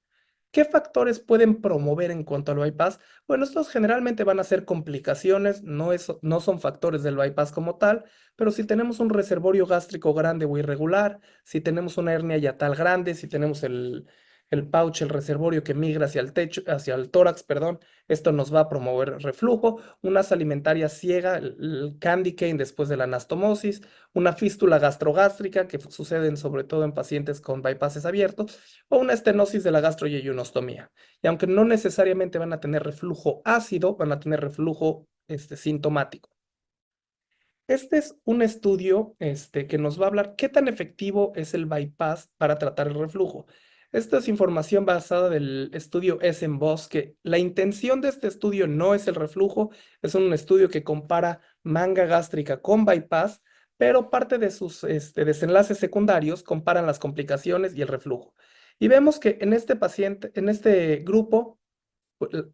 D: ¿Qué factores pueden promover en cuanto al bypass? Bueno, estos generalmente van a ser complicaciones, no son factores del bypass como tal, pero si tenemos un reservorio gástrico grande o irregular, si tenemos una hernia yatal grande, si tenemos el el pouch, el reservorio que migra hacia el techo, hacia el tórax, perdón. Esto nos va a promover reflujo, una asa alimentaria ciega, el candy cane después de la anastomosis, una fístula gastrogástrica que suceden sobre todo en pacientes con bypasses abiertos, o una estenosis de la gastroyeyunostomía. Y aunque no necesariamente van a tener reflujo ácido, van a tener reflujo sintomático. Este es un estudio que nos va a hablar qué tan efectivo es el bypass para tratar el reflujo. Esta es información basada del estudio Essen-Voss, que la intención de este estudio no es el reflujo, es un estudio que compara manga gástrica con bypass, pero parte de sus desenlaces secundarios comparan las complicaciones y el reflujo. Y vemos que en este paciente, en este grupo,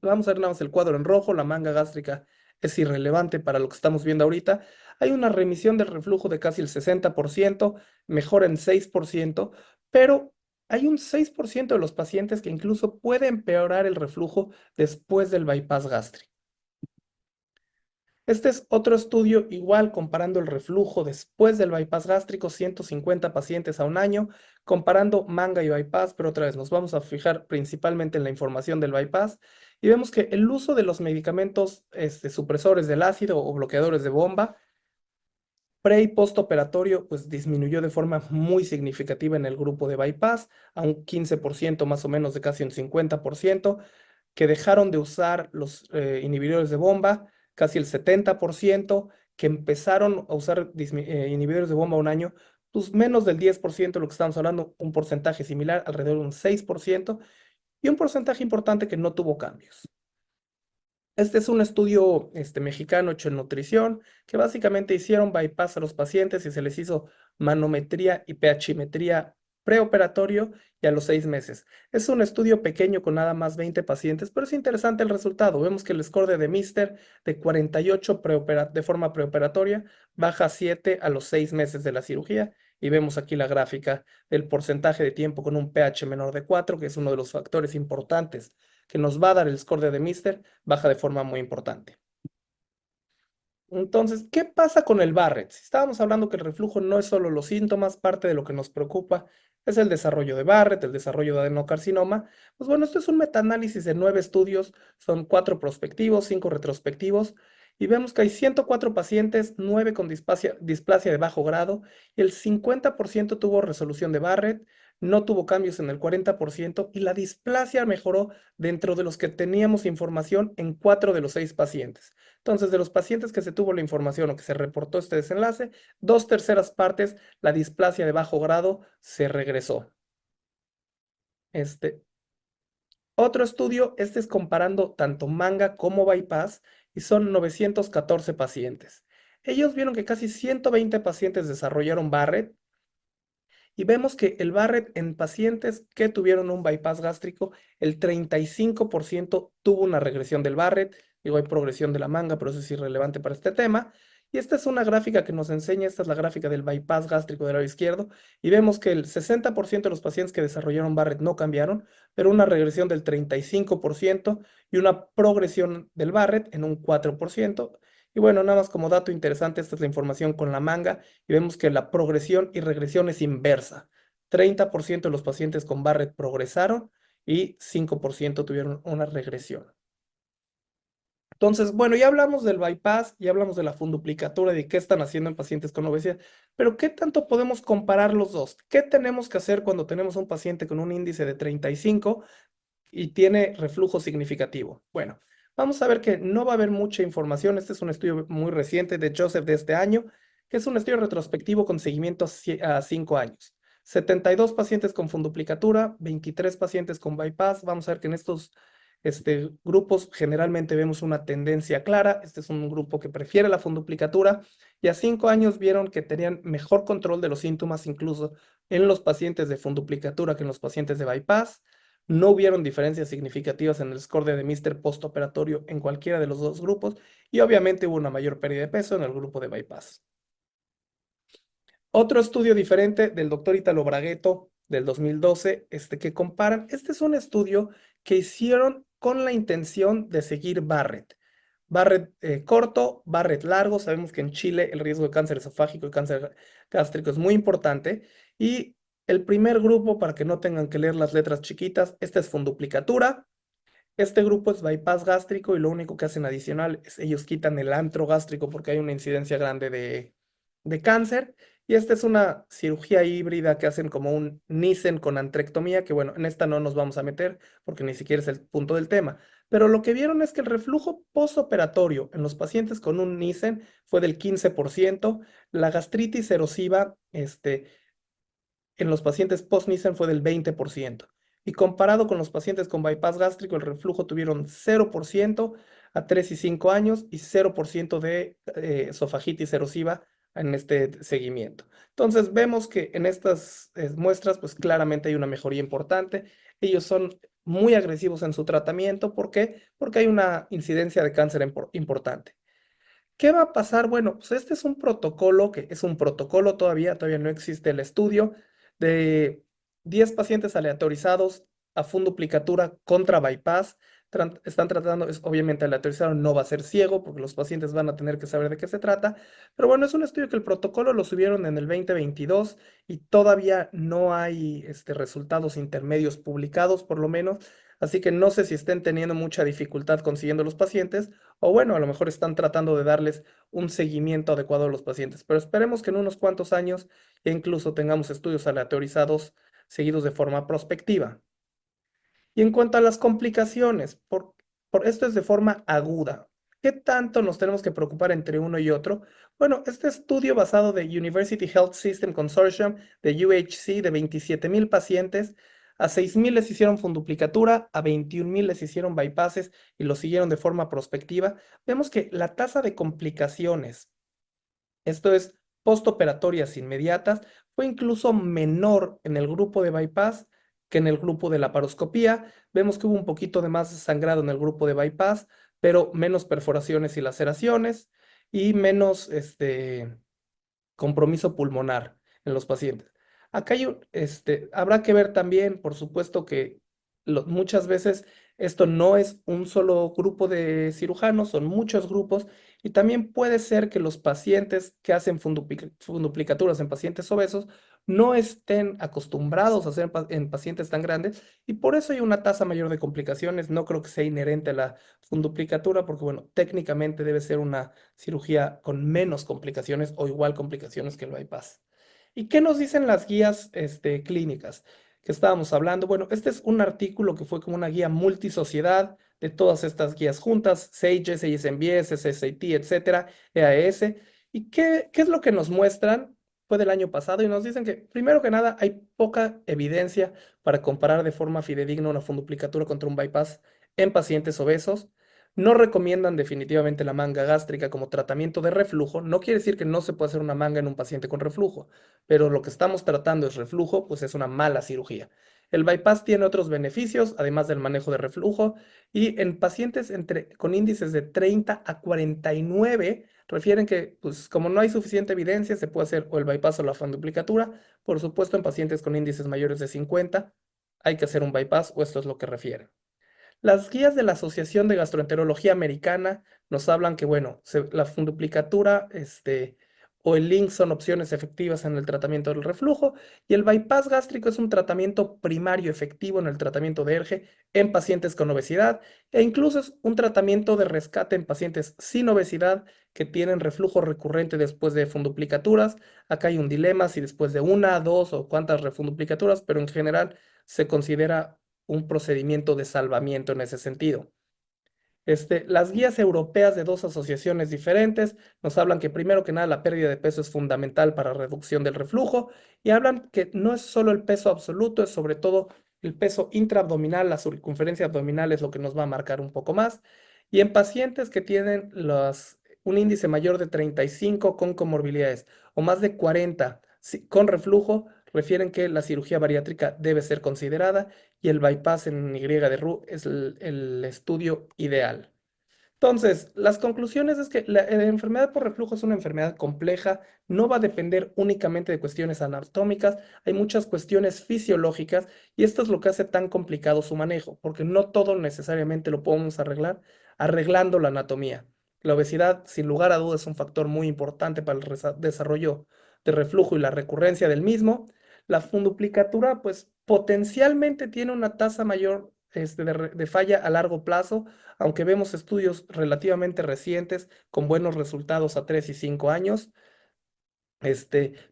D: vamos a ver nada más el cuadro en rojo, la manga gástrica es irrelevante para lo que estamos viendo ahorita. Hay una remisión del reflujo de casi el 60%, mejora en 6%, pero hay un 6% de los pacientes que incluso puede empeorar el reflujo después del bypass gástrico. Este es otro estudio igual comparando el reflujo después del bypass gástrico, 150 pacientes a un año, comparando manga y bypass, pero otra vez nos vamos a fijar principalmente en la información del bypass y vemos que el uso de los medicamentos supresores del ácido o bloqueadores de bomba pre y postoperatorio pues disminuyó de forma muy significativa en el grupo de bypass, a un 15% más o menos de casi un 50%, que dejaron de usar los inhibidores de bomba, casi el 70%, que empezaron a usar inhibidores de bomba un año, pues menos del 10% de lo que estamos hablando, un porcentaje similar, alrededor de un 6%, y un porcentaje importante que no tuvo cambios. Este es un estudio mexicano hecho en nutrición, que básicamente hicieron bypass a los pacientes y se les hizo manometría y pHimetría preoperatorio y a los 6 meses. Es un estudio pequeño con nada más 20 pacientes, pero es interesante el resultado. Vemos que el score de Mister de 48 de forma preoperatoria baja a 7 a los 6 meses de la cirugía. Y vemos aquí la gráfica del porcentaje de tiempo con un pH menor de 4, que es uno de los factores importantes que nos va a dar el score de Mister, baja de forma muy importante. Entonces, ¿qué pasa con el Barrett? Si estábamos hablando que el reflujo no es solo los síntomas, parte de lo que nos preocupa es el desarrollo de Barrett, el desarrollo de adenocarcinoma. Pues bueno, esto es un metaanálisis de 9 estudios, son 4 prospectivos, 5 retrospectivos, y vemos que hay 104 pacientes, 9 con displasia de bajo grado, y el 50% tuvo resolución de Barrett, no tuvo cambios en el 40%, y la displasia mejoró dentro de los que teníamos información en 4 de los 6 pacientes. Entonces, de los pacientes que se tuvo la información o que se reportó este desenlace, 2/3 partes, la displasia de bajo grado se regresó. Otro estudio, es comparando tanto manga como bypass y son 914 pacientes. Ellos vieron que casi 120 pacientes desarrollaron Barrett y vemos que el Barrett en pacientes que tuvieron un bypass gástrico, el 35% tuvo una regresión del Barrett. Digo, hay progresión de la manga, pero eso es irrelevante para este tema. Y esta es una gráfica que nos enseña, esta es la gráfica del bypass gástrico del lado izquierdo, y vemos que el 60% de los pacientes que desarrollaron Barrett no cambiaron, pero una regresión del 35% y una progresión del Barrett en un 4%. Y bueno, nada más como dato interesante, esta es la información con la manga, y vemos que la progresión y regresión es inversa. 30% de los pacientes con Barrett progresaron y 5% tuvieron una regresión. Entonces, bueno, ya hablamos del bypass, ya hablamos de la funduplicatura y de qué están haciendo en pacientes con obesidad, pero ¿qué tanto podemos comparar los dos? ¿Qué tenemos que hacer cuando tenemos un paciente con un índice de 35 y tiene reflujo significativo? Bueno, vamos a ver que no va a haber mucha información. Este es un estudio muy reciente de Joseph de este año, que es un estudio retrospectivo con seguimiento a 5 años. 72 pacientes con funduplicatura, 23 pacientes con bypass. Vamos a ver que en estos grupos generalmente vemos una tendencia clara. Este es un grupo que prefiere la funduplicatura y a 5 años vieron que tenían mejor control de los síntomas incluso en los pacientes de funduplicatura que en los pacientes de bypass. No hubieron diferencias significativas en el score de Mister postoperatorio en cualquiera de los dos grupos y obviamente hubo una mayor pérdida de peso en el grupo de bypass. Otro estudio diferente del doctor Italo Braghetto del 2012, que comparan, este es un estudio que hicieron con la intención de seguir Barrett. Barrett corto, Barrett largo. Sabemos que en Chile el riesgo de cáncer esofágico y cáncer gástrico es muy importante y El primer grupo, para que no tengan que leer las letras chiquitas, esta es funduplicatura. Este grupo es bypass gástrico y lo único que hacen adicional es ellos quitan el antro gástrico porque hay una incidencia grande de cáncer. Y esta es una cirugía híbrida que hacen como un Nissen con antrectomía, que bueno, en esta no nos vamos a meter porque ni siquiera es el punto del tema. Pero lo que vieron es que el reflujo postoperatorio en los pacientes con un Nissen fue del 15%, la gastritis erosiva, en los pacientes post-Nissen fue del 20%. Y comparado con los pacientes con bypass gástrico, el reflujo tuvieron 0% a 3 y 5 años y 0% de esofagitis erosiva en este seguimiento. Entonces vemos que en estas muestras pues claramente hay una mejoría importante. Ellos son muy agresivos en su tratamiento. ¿Por qué? Porque hay una incidencia de cáncer importante. ¿Qué va a pasar? Bueno, pues este es un protocolo que es un protocolo todavía no existe el estudio de 10 pacientes aleatorizados a funduplicatura contra bypass. Están tratando, es obviamente aleatorizado, no va a ser ciego porque los pacientes van a tener que saber de qué se trata. Pero bueno, es un estudio que el protocolo lo subieron en el 2022 y todavía no hay resultados intermedios publicados, por lo menos. Así que no sé si estén teniendo mucha dificultad consiguiendo los pacientes o bueno, a lo mejor están tratando de darles un seguimiento adecuado a los pacientes, pero esperemos que en unos cuantos años ya incluso tengamos estudios aleatorizados seguidos de forma prospectiva. Y en cuanto a las complicaciones, por esto es de forma aguda. ¿Qué tanto nos tenemos que preocupar entre uno y otro? Bueno, este estudio basado de University Health System Consortium de UHC de 27,000 pacientes, a 6,000 les hicieron funduplicatura, a 21,000 les hicieron bypasses y lo siguieron de forma prospectiva. Vemos que la tasa de complicaciones, esto es postoperatorias inmediatas, fue incluso menor en el grupo de bypass que en el grupo de laparoscopía. Vemos que hubo un poquito de más sangrado en el grupo de bypass, pero menos perforaciones y laceraciones y menos compromiso pulmonar en los pacientes. Acá habrá que ver también, por supuesto, que muchas veces esto no es un solo grupo de cirujanos, son muchos grupos y también puede ser que los pacientes que hacen funduplicaturas en pacientes obesos no estén acostumbrados a hacer en pacientes tan grandes y por eso hay una tasa mayor de complicaciones. No creo que sea inherente a la funduplicatura porque, bueno, técnicamente debe ser una cirugía con menos complicaciones o igual complicaciones que el bypass. ¿Y qué nos dicen las guías clínicas que estábamos hablando? Bueno, este es un artículo que fue como una guía multisociedad de todas estas guías juntas, SAGES, ASMBS, SSAT, etcétera, EAS. ¿Y qué es lo que nos muestran? Fue del año pasado y nos dicen que, primero que nada, hay poca evidencia para comparar de forma fidedigna una funduplicatura contra un bypass en pacientes obesos. No recomiendan definitivamente la manga gástrica como tratamiento de reflujo. No quiere decir que no se puede hacer una manga en un paciente con reflujo, pero lo que estamos tratando es reflujo, pues es una mala cirugía. El bypass tiene otros beneficios, además del manejo de reflujo, y en pacientes con índices de 30 a 49, refieren que, pues como no hay suficiente evidencia, se puede hacer o el bypass o la funduplicatura. Por supuesto, en pacientes con índices mayores de 50, hay que hacer un bypass, o esto es lo que refieren. Las guías de la Asociación de Gastroenterología Americana nos hablan que, bueno, la funduplicatura o el link son opciones efectivas en el tratamiento del reflujo y el bypass gástrico es un tratamiento primario efectivo en el tratamiento de ERGE en pacientes con obesidad e incluso es un tratamiento de rescate en pacientes sin obesidad que tienen reflujo recurrente después de funduplicaturas. Acá hay un dilema si después de una, dos o cuántas refunduplicaturas, pero en general se considera un procedimiento de salvamiento en ese sentido. Las guías europeas de dos asociaciones diferentes nos hablan que primero que nada la pérdida de peso es fundamental para reducción del reflujo y hablan que no es solo el peso absoluto, es sobre todo el peso intraabdominal, la circunferencia abdominal es lo que nos va a marcar un poco más. Y en pacientes que tienen un índice mayor de 35 con comorbilidades o más de 40 con reflujo, refieren que la cirugía bariátrica debe ser considerada y el bypass en Y de Roux es el estudio ideal. Entonces, las conclusiones es que la enfermedad por reflujo es una enfermedad compleja, no va a depender únicamente de cuestiones anatómicas, hay muchas cuestiones fisiológicas y esto es lo que hace tan complicado su manejo, porque no todo necesariamente lo podemos arreglar arreglando la anatomía. La obesidad, sin lugar a dudas, es un factor muy importante para el desarrollo de reflujo y la recurrencia del mismo. La funduplicatura, pues potencialmente tiene una tasa mayor de falla a largo plazo, aunque vemos estudios relativamente recientes con buenos resultados a 3 y 5 años.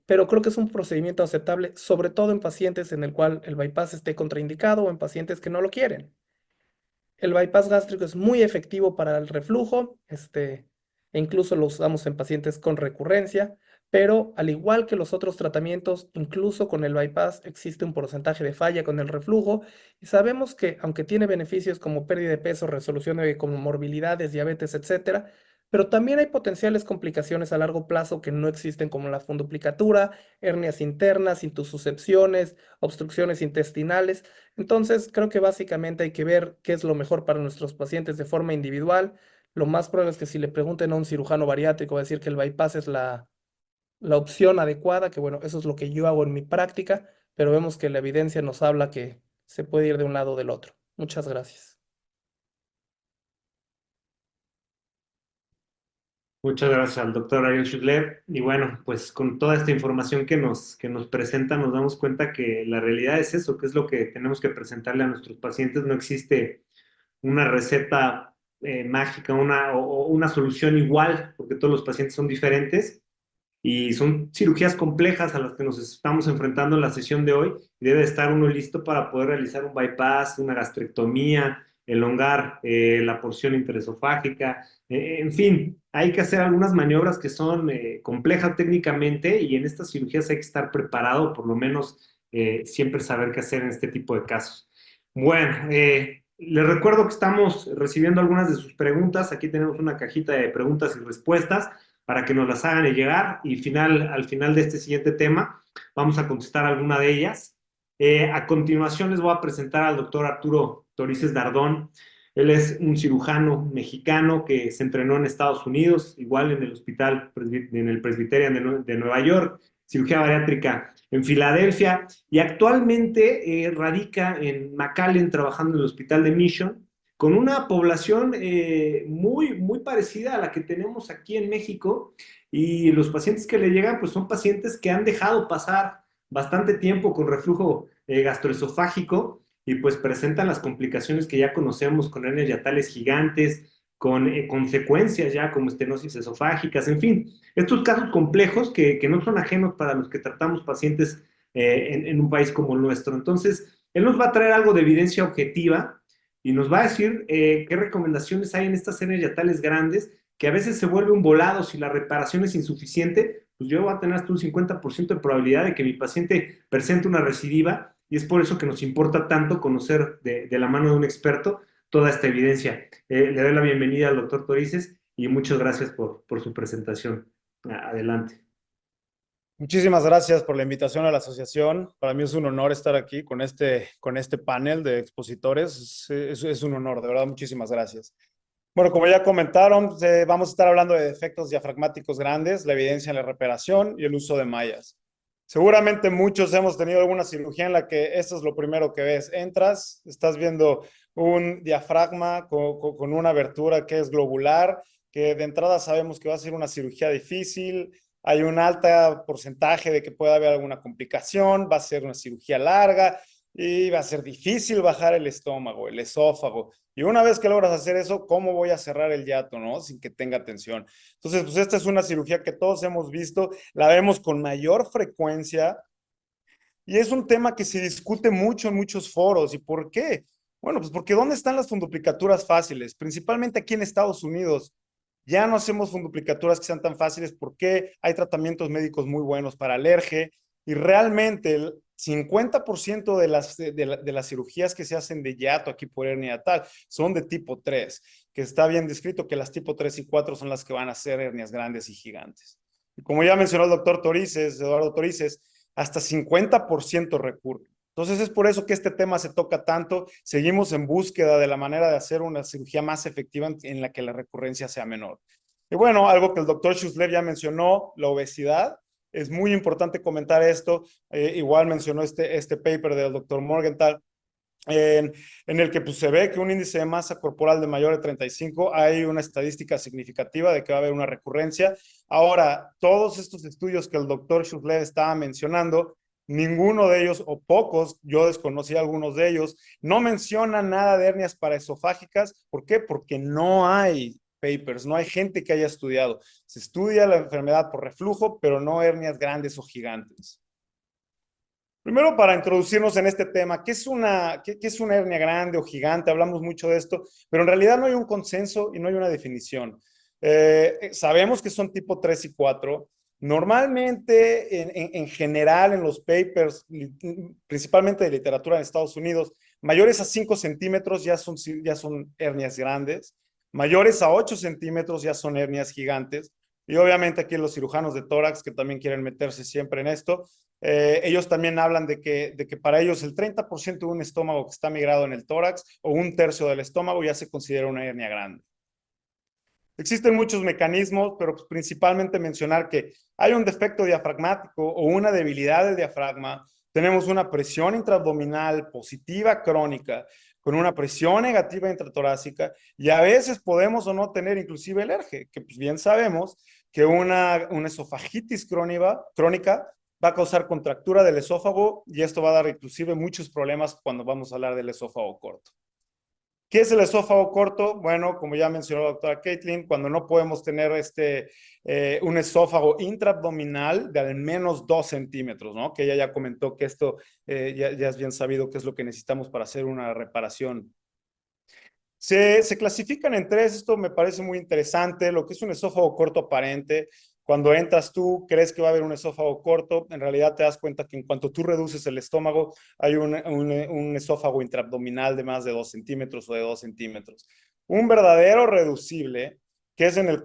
D: Pero creo que es un procedimiento aceptable, sobre todo en pacientes en el cual el bypass esté contraindicado o en pacientes que no lo quieren. El bypass gástrico es muy efectivo para el reflujo, e incluso lo usamos en pacientes con recurrencia, pero al igual que los otros tratamientos, incluso con el bypass existe un porcentaje de falla con el reflujo y sabemos que aunque tiene beneficios como pérdida de peso, resolución de comorbilidades, diabetes, etcétera, pero también hay potenciales complicaciones a largo plazo que no existen como la funduplicatura, hernias internas, intususcepciones, obstrucciones intestinales. Entonces, creo que básicamente hay que ver qué es lo mejor para nuestros pacientes de forma individual. Lo más probable es que si le pregunten a un cirujano bariátrico, va a decir que el bypass es la opción adecuada, que bueno, eso es lo que yo hago en mi práctica, pero vemos que la evidencia nos habla que se puede ir de un lado o del otro. Muchas gracias.
B: Muchas gracias al doctor Ariel Schutler. Y bueno, pues con toda esta información que nos presenta, nos damos cuenta que la realidad es eso, que es lo que tenemos que presentarle a nuestros pacientes. No existe una receta mágica, o una solución igual, porque todos los pacientes son diferentes y son cirugías complejas a las que nos estamos enfrentando en la sesión de hoy. Debe estar uno listo para poder realizar un bypass, una gastrectomía, elongar la porción interesofágica, en fin, hay que hacer algunas maniobras que son complejas técnicamente y en estas cirugías hay que estar preparado, por lo menos siempre saber qué hacer en este tipo de casos. Bueno, les recuerdo que estamos recibiendo algunas de sus preguntas. Aquí tenemos una cajita de preguntas y respuestas para que nos las hagan llegar y al final de este siguiente tema vamos a contestar alguna de ellas. A continuación les voy a presentar al doctor Arturo Torices Dardón. Él es un cirujano mexicano que se entrenó en Estados Unidos, igual en el hospital, en el Presbyterian de Nueva York, cirugía bariátrica en Filadelfia y actualmente radica en McAllen trabajando en el hospital de Mission con una población muy parecida a la que tenemos aquí en México y los pacientes que le llegan pues son pacientes que han dejado pasar bastante tiempo con reflujo gastroesofágico y pues presentan las complicaciones que ya conocemos con hernias hiatales gigantes, con consecuencias ya como estenosis esofágicas, en fin, estos casos complejos que no son ajenos para los que tratamos pacientes en un país como el nuestro. Entonces, él nos va a traer algo de evidencia objetiva y nos va a decir qué recomendaciones hay en estas hernias hiatales grandes que a veces se vuelve un volado si la reparación es insuficiente, pues yo voy a tener hasta un 50% de probabilidad de que mi paciente presente una recidiva y es por eso que nos importa tanto conocer de la mano de un experto toda esta evidencia. Le doy la bienvenida al doctor Torices y muchas gracias por su presentación. Adelante.
E: Muchísimas gracias por la invitación a la asociación. Para mí es un honor estar aquí con este panel de expositores. Es un honor, de verdad, muchísimas gracias. Bueno, como ya comentaron, vamos a estar hablando de defectos diafragmáticos grandes, la evidencia en la reparación y el uso de mallas. Seguramente muchos hemos tenido alguna cirugía en la que esto es lo primero que ves. Entras, estás viendo un diafragma con una abertura que es globular, que de entrada sabemos que va a ser una cirugía difícil. Hay un alto porcentaje de que pueda haber alguna complicación, va a ser una cirugía larga y va a ser difícil bajar el estómago, el esófago. Y una vez que logras hacer eso, ¿cómo voy a cerrar el hiato, no? Sin que tenga tensión. Entonces, pues esta es una cirugía que todos hemos visto, la vemos con mayor frecuencia y es un tema que se discute mucho en muchos foros. ¿Y por qué? Bueno, pues porque ¿dónde están las funduplicaturas fáciles? Principalmente aquí en Estados Unidos. Ya no hacemos funduplicaturas que sean tan fáciles porque hay tratamientos médicos muy buenos para alergia y realmente el 50% de las cirugías que se hacen de hiato aquí por hernia hiatal son de tipo 3, que está bien descrito que las tipo 3 y 4 son las que van a ser hernias grandes y gigantes. Y como ya mencionó el doctor Torices, Eduardo Torices, hasta 50% recurren. Entonces es por eso que este tema se toca tanto. Seguimos en búsqueda de la manera de hacer una cirugía más efectiva en la que la recurrencia sea menor. Y bueno, algo que el doctor Schusler ya mencionó, la obesidad. Es muy importante comentar esto. Igual mencionó este paper del doctor Morgenthal, en el que pues, se ve que un índice de masa corporal de mayor de 35 hay una estadística significativa de que va a haber una recurrencia. Ahora, todos estos estudios que el doctor Schusler estaba mencionando ninguno de ellos, o pocos, yo desconocí algunos de ellos, no mencionan nada de hernias paraesofágicas. ¿Por qué? Porque no hay papers, no hay gente que haya estudiado. Se estudia la enfermedad por reflujo, pero no hernias grandes o gigantes. Primero, para introducirnos en este tema, ¿qué es una hernia grande o gigante? Hablamos mucho de esto, pero en realidad no hay un consenso y no hay una definición. Sabemos que son tipo 3 y 4. Normalmente, en general, en los papers, principalmente de literatura en Estados Unidos, mayores a 5 centímetros ya son hernias grandes, mayores a 8 centímetros ya son hernias gigantes. Y obviamente aquí los cirujanos de tórax, que también quieren meterse siempre en esto, ellos también hablan de que para ellos el 30% de un estómago que está migrado en el tórax o un tercio del estómago ya se considera una hernia grande. Existen muchos mecanismos, pero principalmente mencionar que hay un defecto diafragmático o una debilidad del diafragma. Tenemos una presión intraabdominal positiva crónica con una presión negativa intratorácica y a veces podemos o no tener inclusive el ERGE, que pues bien sabemos que una esofagitis crónica va a causar contractura del esófago y esto va a dar inclusive muchos problemas cuando vamos a hablar del esófago corto. ¿Qué es el esófago corto? Bueno, como ya mencionó la doctora Caitlin, cuando no podemos tener un esófago intraabdominal de al menos 2 centímetros, ¿no? Que ella ya comentó que esto ya es bien sabido que es lo que necesitamos para hacer una reparación. Se clasifican en 3, esto me parece muy interesante, lo que es un esófago corto aparente. Cuando entras tú, crees que va a haber un esófago corto, en realidad te das cuenta que en cuanto tú reduces el estómago, hay un esófago intraabdominal de más de 2 centímetros o de 2 centímetros. Un verdadero reducible, que es en el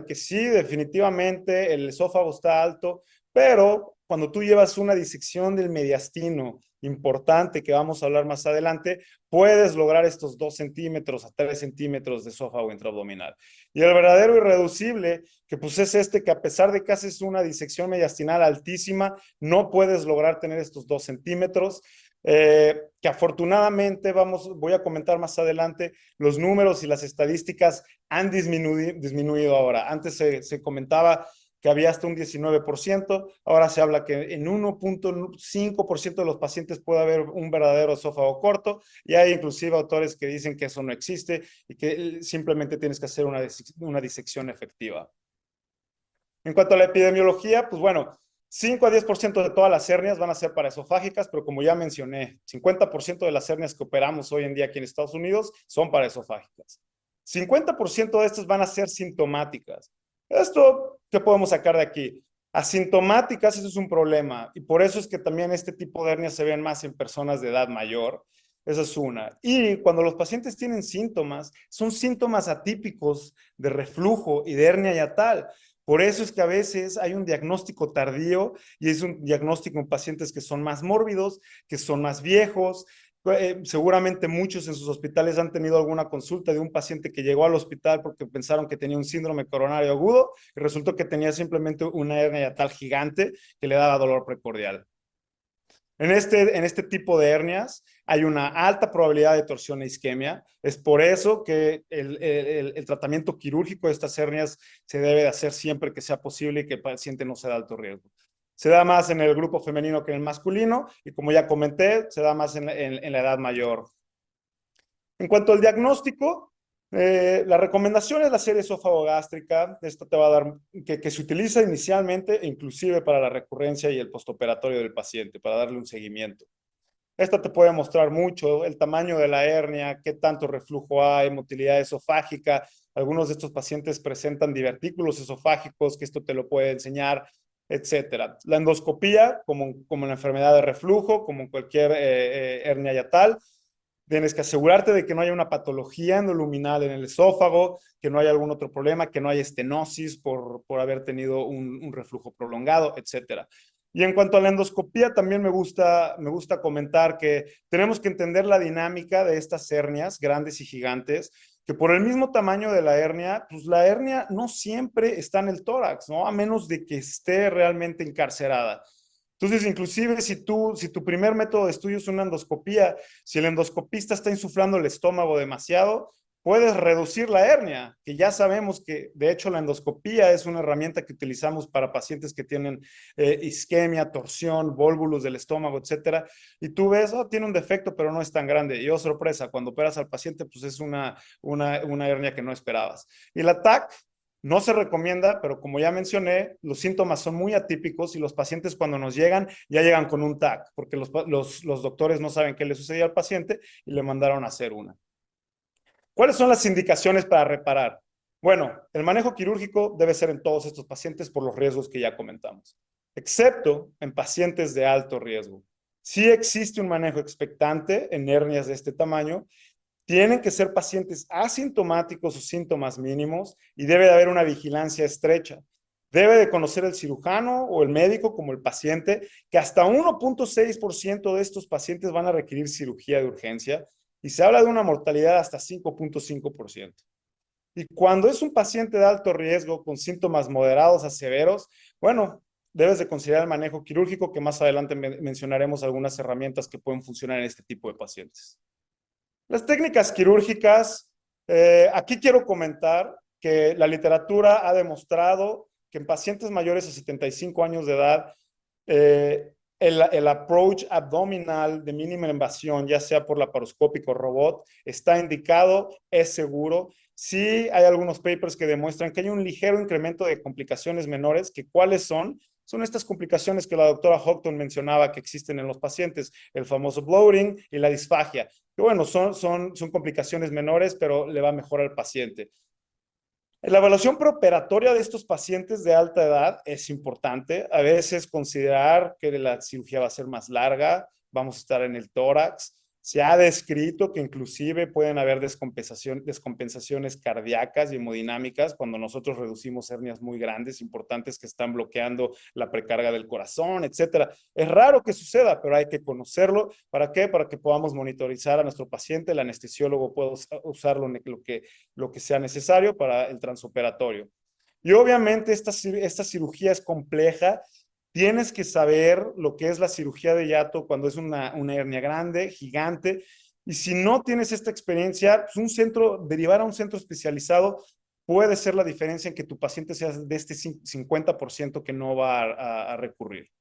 E: que sí, definitivamente el esófago está alto, pero cuando tú llevas una disección del mediastino importante, que vamos a hablar más adelante, puedes lograr estos 2 centímetros a 3 centímetros de esófago intraabdominal. Y el verdadero irreducible, que pues es que a pesar de que haces una disección mediastinal altísima, no puedes lograr tener estos 2 centímetros. Que afortunadamente, voy a comentar más adelante, los números y las estadísticas han disminuido ahora. Antes se comentaba que había hasta un 19%, ahora se habla que en 1.5% de los pacientes puede haber un verdadero esófago corto, y hay inclusive autores que dicen que eso no existe y que simplemente tienes que hacer una disección efectiva. En cuanto a la epidemiología, pues bueno, 5 a 10% de todas las hernias van a ser paraesofágicas, pero como ya mencioné, 50% de las hernias que operamos hoy en día aquí en Estados Unidos son paraesofágicas. 50% de estas van a ser sintomáticas. Esto, ¿qué podemos sacar de aquí? Asintomáticas, eso es un problema, y por eso es que también este tipo de hernias se ven más en personas de edad mayor. Esa es una. Y cuando los pacientes tienen síntomas, son síntomas atípicos de reflujo y de hernia hiatal. Por eso es que a veces hay un diagnóstico tardío y es un diagnóstico en pacientes que son más mórbidos, que son más viejos. Seguramente muchos en sus hospitales han tenido alguna consulta de un paciente que llegó al hospital porque pensaron que tenía un síndrome coronario agudo y resultó que tenía simplemente una hernia hiatal gigante que le daba dolor precordial. En este tipo de hernias hay una alta probabilidad de torsión e isquemia. Es por eso que el tratamiento quirúrgico de estas hernias se debe de hacer siempre que sea posible y que el paciente no sea de alto riesgo. Se da más en el grupo femenino que en el masculino y, como ya comenté, se da más en la edad mayor. En cuanto al diagnóstico, la recomendación es la serie esófago-gástrica. Esto te va a dar, que se utiliza inicialmente e inclusive para la recurrencia y el postoperatorio del paciente, para darle un seguimiento. Esta te puede mostrar mucho el tamaño de la hernia, qué tanto reflujo hay, motilidad esofágica. Algunos de estos pacientes presentan divertículos esofágicos, que esto te lo puede enseñar, etcétera. La endoscopía, como en la enfermedad de reflujo, como en cualquier hernia hiatal, tienes que asegurarte de que no haya una patología endoluminal en el esófago, que no haya algún otro problema, que no haya estenosis por haber tenido un reflujo prolongado, etcétera. Y en cuanto a la endoscopía, también me gusta comentar que tenemos que entender la dinámica de estas hernias grandes y gigantes, que por el mismo tamaño de la hernia, pues la hernia no siempre está en el tórax, ¿no? A menos de que esté realmente encarcerada. Entonces, inclusive si tu primer método de estudio es una endoscopía, si el endoscopista está insuflando el estómago demasiado, puedes reducir la hernia, que ya sabemos que de hecho la endoscopía es una herramienta que utilizamos para pacientes que tienen isquemia, torsión, volvulus del estómago, etcétera, y tú ves, oh, tiene un defecto pero no es tan grande, y oh sorpresa, cuando operas al paciente pues es una hernia que no esperabas. Y la TAC no se recomienda, pero como ya mencioné, los síntomas son muy atípicos y los pacientes cuando nos llegan, ya llegan con un TAC, porque los doctores no saben qué le sucedió al paciente y le mandaron a hacer una. ¿Cuáles son las indicaciones para reparar? Bueno, el manejo quirúrgico debe ser en todos estos pacientes por los riesgos que ya comentamos, excepto en pacientes de alto riesgo. Sí existe un manejo expectante en hernias de este tamaño. Tienen que ser pacientes asintomáticos o síntomas mínimos y debe de haber una vigilancia estrecha. Debe de conocer el cirujano o el médico como el paciente, que hasta 1.6% de estos pacientes van a requerir cirugía de urgencia y se habla de una mortalidad hasta 5.5%. Y cuando es un paciente de alto riesgo con síntomas moderados a severos, bueno, debes de considerar el manejo quirúrgico, que más adelante mencionaremos algunas herramientas que pueden funcionar en este tipo de pacientes. Las técnicas quirúrgicas, aquí quiero comentar que la literatura ha demostrado que en pacientes mayores a 75 años de edad, el approach abdominal de mínima invasión, ya sea por laparoscópico o robot, está indicado, es seguro. Sí hay algunos papers que demuestran que hay un ligero incremento de complicaciones menores, que ¿cuáles son? Son estas complicaciones que la doctora Houghton mencionaba que existen en los pacientes, el famoso bloating y la disfagia, que bueno, son complicaciones menores, pero le va mejor al paciente. La evaluación preoperatoria de estos pacientes de alta edad es importante. A veces considerar que la cirugía va a ser más larga, vamos a estar en el tórax. Se ha descrito que inclusive pueden haber descompensaciones cardíacas y hemodinámicas cuando nosotros reducimos hernias muy grandes, importantes que están bloqueando la precarga del corazón, etcétera. Es raro que suceda, pero hay que conocerlo. ¿Para qué? Para que podamos monitorizar a nuestro paciente. El anestesiólogo puede usar lo que sea necesario para el transoperatorio. Y obviamente esta cirugía es compleja. Tienes que saber lo que es la cirugía de hiato cuando es una hernia grande, gigante. Y si no tienes esta experiencia, pues derivar a un centro especializado puede ser la diferencia en que tu paciente sea de este 50% que no va a recurrir.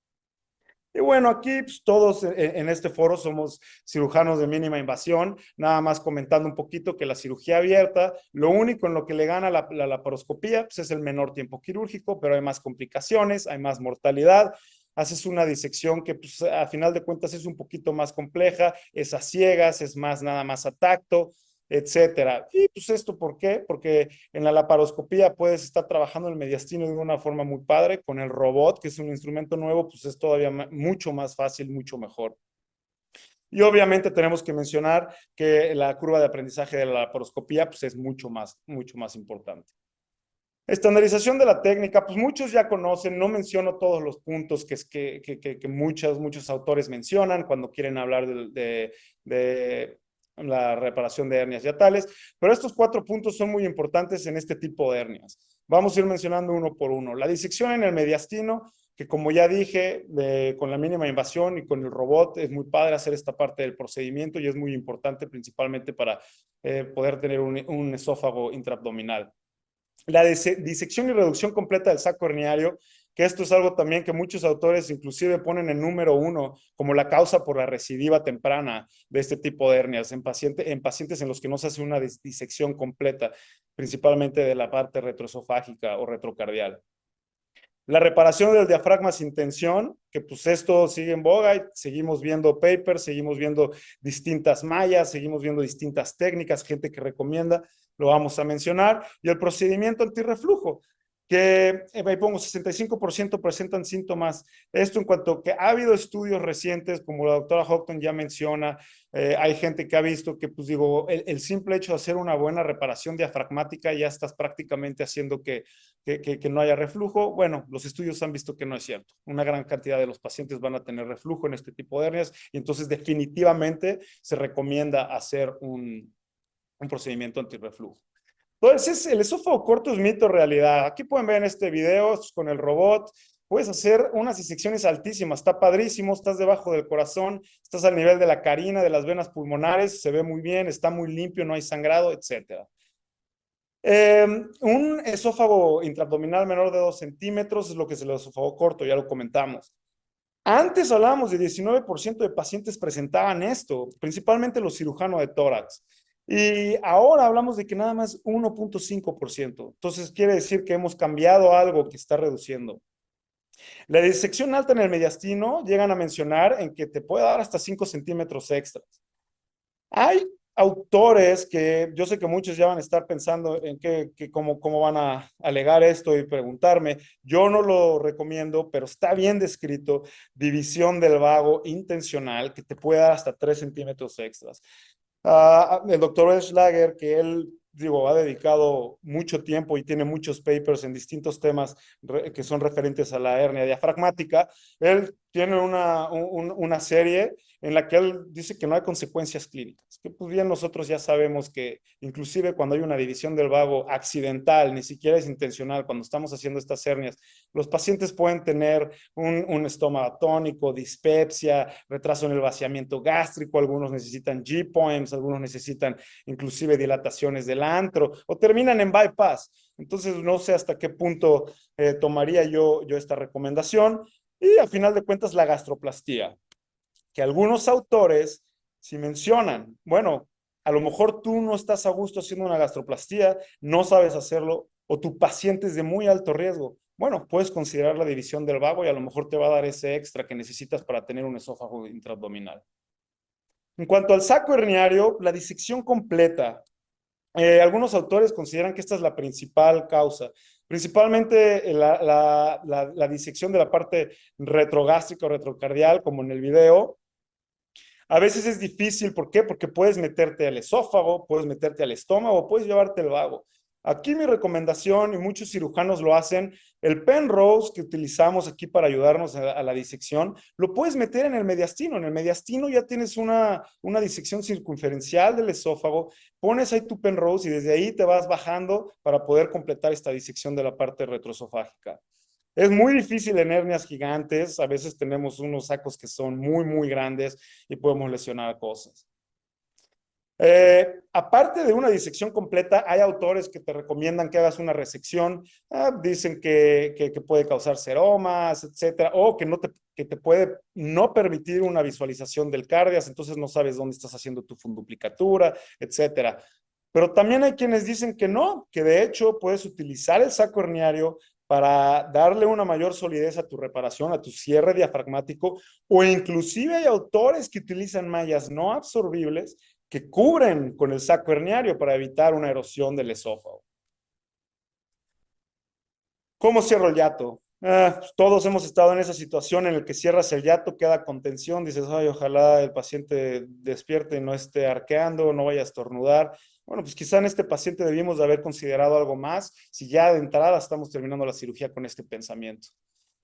E: Y bueno, aquí pues, todos en este foro somos cirujanos de mínima invasión, nada más comentando un poquito que la cirugía abierta, lo único en lo que le gana la laparoscopía pues, es el menor tiempo quirúrgico, pero hay más complicaciones, hay más mortalidad. Haces una disección que pues, a final de cuentas es un poquito más compleja, es a ciegas, es más nada más a tacto, etcétera. Y pues esto, ¿por qué? Porque en la laparoscopía puedes estar trabajando el mediastino de una forma muy padre, con el robot, que es un instrumento nuevo, pues es todavía mucho más fácil, mucho mejor. Y obviamente tenemos que mencionar que la curva de aprendizaje de la laparoscopía pues es mucho más importante. Estandarización de la técnica, pues muchos ya conocen, no menciono todos los puntos que muchos autores mencionan cuando quieren hablar de la reparación de hernias hiatales, pero estos 4 puntos son muy importantes en este tipo de hernias. Vamos a ir mencionando uno por uno. La disección en el mediastino, que como ya dije, con la mínima invasión y con el robot, es muy padre hacer esta parte del procedimiento y es muy importante principalmente para poder tener un esófago intraabdominal. La disección y reducción completa del saco herniario, que esto es algo también que muchos autores inclusive ponen en número 1 como la causa por la recidiva temprana de este tipo de hernias en pacientes en los que no se hace una disección completa, principalmente de la parte retroesofágica o retrocardial. La reparación del diafragma sin tensión, que pues esto sigue en boga y seguimos viendo papers, seguimos viendo distintas mallas, seguimos viendo distintas técnicas, gente que recomienda, lo vamos a mencionar. Y el procedimiento antirreflujo, que ahí pongo 65% presentan síntomas. Esto en cuanto que ha habido estudios recientes, como la doctora Houghton ya menciona, hay gente que ha visto que, pues digo, el simple hecho de hacer una buena reparación diafragmática ya estás prácticamente haciendo que no haya reflujo. Bueno, los estudios han visto que no es cierto. Una gran cantidad de los pacientes van a tener reflujo en este tipo de hernias y entonces definitivamente se recomienda hacer un procedimiento antirreflujo. Entonces, el esófago corto es mito o realidad. Aquí pueden ver en este video con el robot. Puedes hacer unas disecciones altísimas, está padrísimo, estás debajo del corazón, estás al nivel de la carina, de las venas pulmonares, se ve muy bien, está muy limpio, no hay sangrado, etcétera. Un esófago intraabdominal menor de 2 centímetros es lo que es el esófago corto, ya lo comentamos. Antes hablábamos de 19% de pacientes presentaban esto, principalmente los cirujanos de tórax. Y ahora hablamos de que nada más 1.5%. Entonces quiere decir que hemos cambiado algo que está reduciendo. La disección alta en el mediastino llegan a mencionar en que te puede dar hasta 5 centímetros extras. Hay autores que yo sé que muchos ya van a estar pensando en cómo van a alegar esto y preguntarme. Yo no lo recomiendo, pero está bien descrito, división del vago intencional que te puede dar hasta 3 centímetros extras. El doctor Schlager, que él, digo, ha dedicado mucho tiempo y tiene muchos papers en distintos temas que son referentes a la hernia diafragmática, él tiene una serie en la que él dice que no hay consecuencias clínicas, que pues bien nosotros ya sabemos que inclusive cuando hay una división del vago accidental, ni siquiera es intencional, cuando estamos haciendo estas hernias, los pacientes pueden tener un estómago atónico, dispepsia, retraso en el vaciamiento gástrico, algunos necesitan G-poems, algunos necesitan inclusive dilataciones del antro o terminan en bypass. Entonces no sé hasta qué punto tomaría yo esta recomendación. Y al final de cuentas la gastroplastía, que algunos autores si mencionan, bueno, a lo mejor tú no estás a gusto haciendo una gastroplastía, no sabes hacerlo, o tu paciente es de muy alto riesgo. Bueno, puedes considerar la división del vago y a lo mejor te va a dar ese extra que necesitas para tener un esófago intraabdominal. En cuanto al saco herniario, la disección completa. Algunos autores consideran que esta es la principal causa, principalmente la disección de la parte retrogástrica o retrocardial, como en el video. A veces es difícil, ¿por qué? Porque puedes meterte al esófago, puedes meterte al estómago, puedes llevarte el vago. Aquí mi recomendación, y muchos cirujanos lo hacen, el Penrose que utilizamos aquí para ayudarnos a la disección, lo puedes meter en el mediastino. En el mediastino ya tienes una disección circunferencial del esófago, pones ahí tu Penrose y desde ahí te vas bajando para poder completar esta disección de la parte retroesofágica. Es muy difícil en hernias gigantes, a veces tenemos unos sacos que son muy, muy grandes y podemos lesionar cosas. Aparte de una disección completa, hay autores que te recomiendan que hagas una resección. Dicen que puede causar seromas, etcétera, o que te puede no permitir una visualización del cardias, entonces no sabes dónde estás haciendo tu funduplicatura, etcétera. Pero también hay quienes dicen que no, que de hecho puedes utilizar el saco herniario para darle una mayor solidez a tu reparación, a tu cierre diafragmático, o inclusive hay autores que utilizan mallas no absorbibles que cubren con el saco herniario para evitar una erosión del esófago. ¿Cómo cierro el hiato? Pues todos hemos estado en esa situación en la que cierras el hiato, queda con tensión, dices, ay, ojalá el paciente despierte y no esté arqueando, no vaya a estornudar. Bueno, pues quizá en este paciente debimos de haber considerado algo más, si ya de entrada estamos terminando la cirugía con este pensamiento.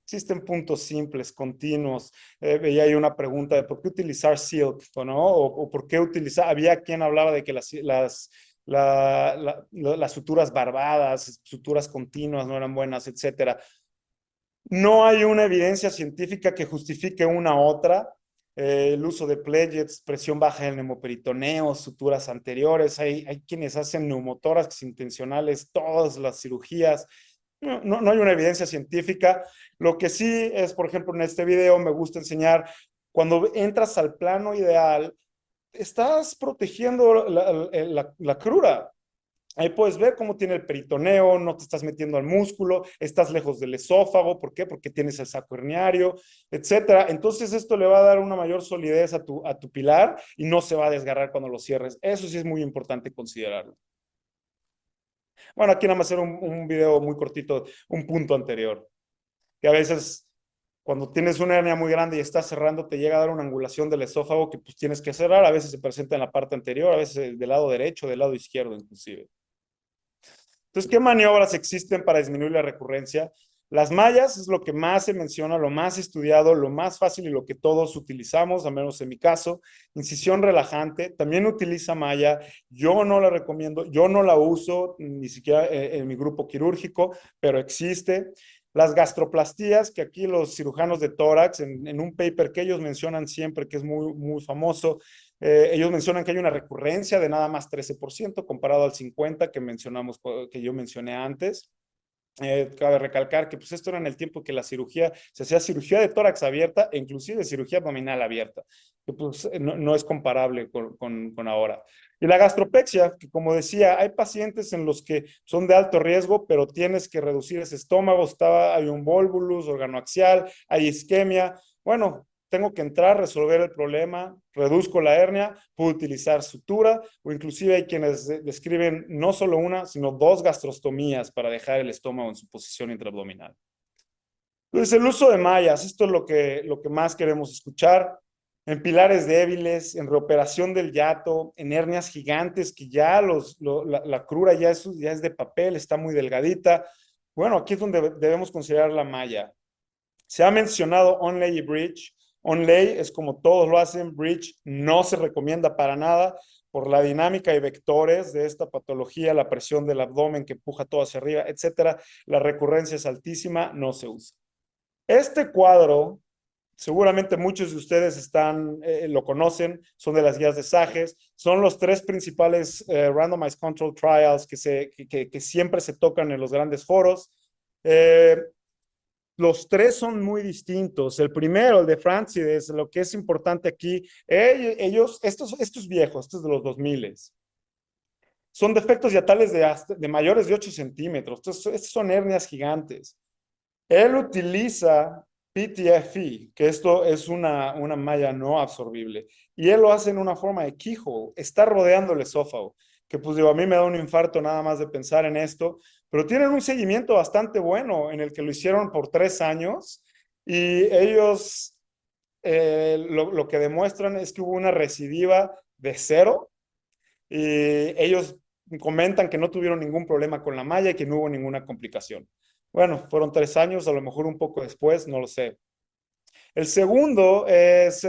E: Existen puntos simples, continuos. Veía ahí una pregunta de por qué utilizar silk, ¿no? O por qué utilizar, había quien hablaba de que las suturas barbadas, suturas continuas no eran buenas, etcétera. No hay una evidencia científica que justifique una u otra. El uso de pledgets, presión baja del neumoperitoneo, suturas anteriores. Hay quienes hacen neumotórax intencionales, todas las cirugías. No hay una evidencia científica. Lo que sí es, por ejemplo, en este video me gusta enseñar, cuando entras al plano ideal, estás protegiendo la crura. Ahí puedes ver cómo tiene el peritoneo, no te estás metiendo al músculo, estás lejos del esófago, ¿por qué? Porque tienes el saco herniario, etcétera. Entonces esto le va a dar una mayor solidez a tu pilar y no se va a desgarrar cuando lo cierres. Eso sí es muy importante considerarlo. Bueno, aquí nada más hacer un video muy cortito, un punto anterior, que a veces cuando tienes una hernia muy grande y estás cerrando, te llega a dar una angulación del esófago que pues tienes que cerrar, a veces se presenta en la parte anterior, a veces del lado derecho, del lado izquierdo inclusive. Entonces, ¿qué maniobras existen para disminuir la recurrencia? Las mallas es lo que más se menciona, lo más estudiado, lo más fácil y lo que todos utilizamos, al menos en mi caso. Incisión relajante, también utiliza malla. Yo no la recomiendo, yo no la uso, ni siquiera en mi grupo quirúrgico, pero existe. Las gastroplastías, que aquí los cirujanos de tórax, en un paper que ellos mencionan siempre, que es muy, muy famoso, Ellos mencionan que hay una recurrencia de nada más 13% comparado al 50% que yo mencioné antes. Cabe recalcar que pues esto era en el tiempo que la cirugía, se hacía cirugía de tórax abierta e inclusive cirugía abdominal abierta, que pues no es comparable con ahora. Y la gastropexia, que como decía, hay pacientes en los que son de alto riesgo, pero tienes que reducir ese estómago, hay un volvulus, órgano axial, hay isquemia. Bueno, tengo que entrar, resolver el problema, reduzco la hernia, puedo utilizar sutura, o inclusive hay quienes describen no solo una, sino 2 gastrostomías para dejar el estómago en su posición intraabdominal. Entonces, el uso de mallas, esto es lo que más queremos escuchar. En pilares débiles, en reoperación del hiato, en hernias gigantes que ya la crura ya es de papel, está muy delgadita. Bueno, aquí es donde debemos considerar la malla. Se ha mencionado onlay y bridge. Onlay es como todos lo hacen, bridge no se recomienda para nada por la dinámica y vectores de esta patología, la presión del abdomen que empuja todo hacia arriba, etcétera. La recurrencia es altísima, no se usa. Este cuadro, seguramente muchos de ustedes lo conocen, son de las guías de SAGES, son los 3 principales randomized control trials que siempre se tocan en los grandes foros. Los 3 son muy distintos. El primero, el de Francides, lo que es importante aquí, estos viejos, estos de los 2000, son defectos diatales de mayores de 8 centímetros. Entonces, estas son hernias gigantes. Él utiliza PTFE, que esto es una malla no absorbible, y él lo hace en una forma de keyhole, está rodeando el esófago, que pues digo, a mí me da un infarto nada más de pensar en esto, pero tienen un seguimiento bastante bueno en el que lo hicieron por 3 años y ellos lo que demuestran es que hubo una recidiva de 0 y ellos comentan que no tuvieron ningún problema con la malla y que no hubo ninguna complicación. Bueno, fueron 3 años, a lo mejor un poco después, no lo sé. El segundo es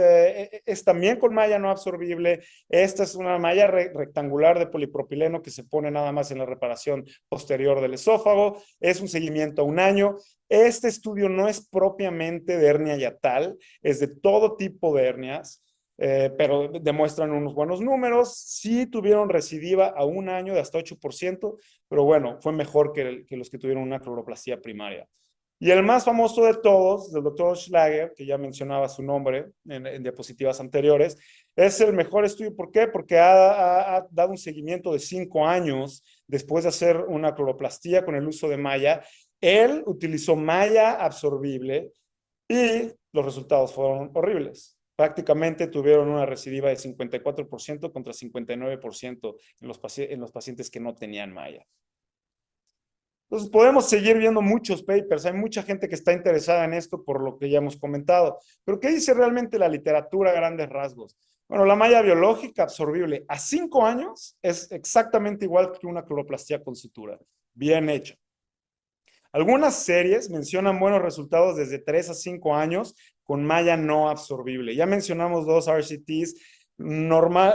E: también con malla no absorbible. Esta es una malla rectangular de polipropileno que se pone nada más en la reparación posterior del esófago. Es un seguimiento a 1 año. Este estudio no es propiamente de hernia hiatal, es de todo tipo de hernias. Pero demuestran unos buenos números. Sí tuvieron recidiva a 1 año de hasta 8%, pero bueno, fue mejor que los que tuvieron una cloroplastia primaria. Y el más famoso de todos, del doctor Schlager, que ya mencionaba su nombre en diapositivas anteriores, es el mejor estudio. ¿Por qué? Porque ha dado un seguimiento de 5 años después de hacer una cloroplastía con el uso de malla. Él utilizó malla absorbible y los resultados fueron horribles. Prácticamente tuvieron una recidiva de 54% contra 59% en los pacientes que no tenían malla. Entonces podemos seguir viendo muchos papers, hay mucha gente que está interesada en esto por lo que ya hemos comentado. Pero ¿qué dice realmente la literatura a grandes rasgos? Bueno, la malla biológica absorbible a 5 años es exactamente igual que una cloroplastía con sutura, bien hecha. Algunas series mencionan buenos resultados desde 3 a 5 años con malla no absorbible. Ya mencionamos 2 RCTs,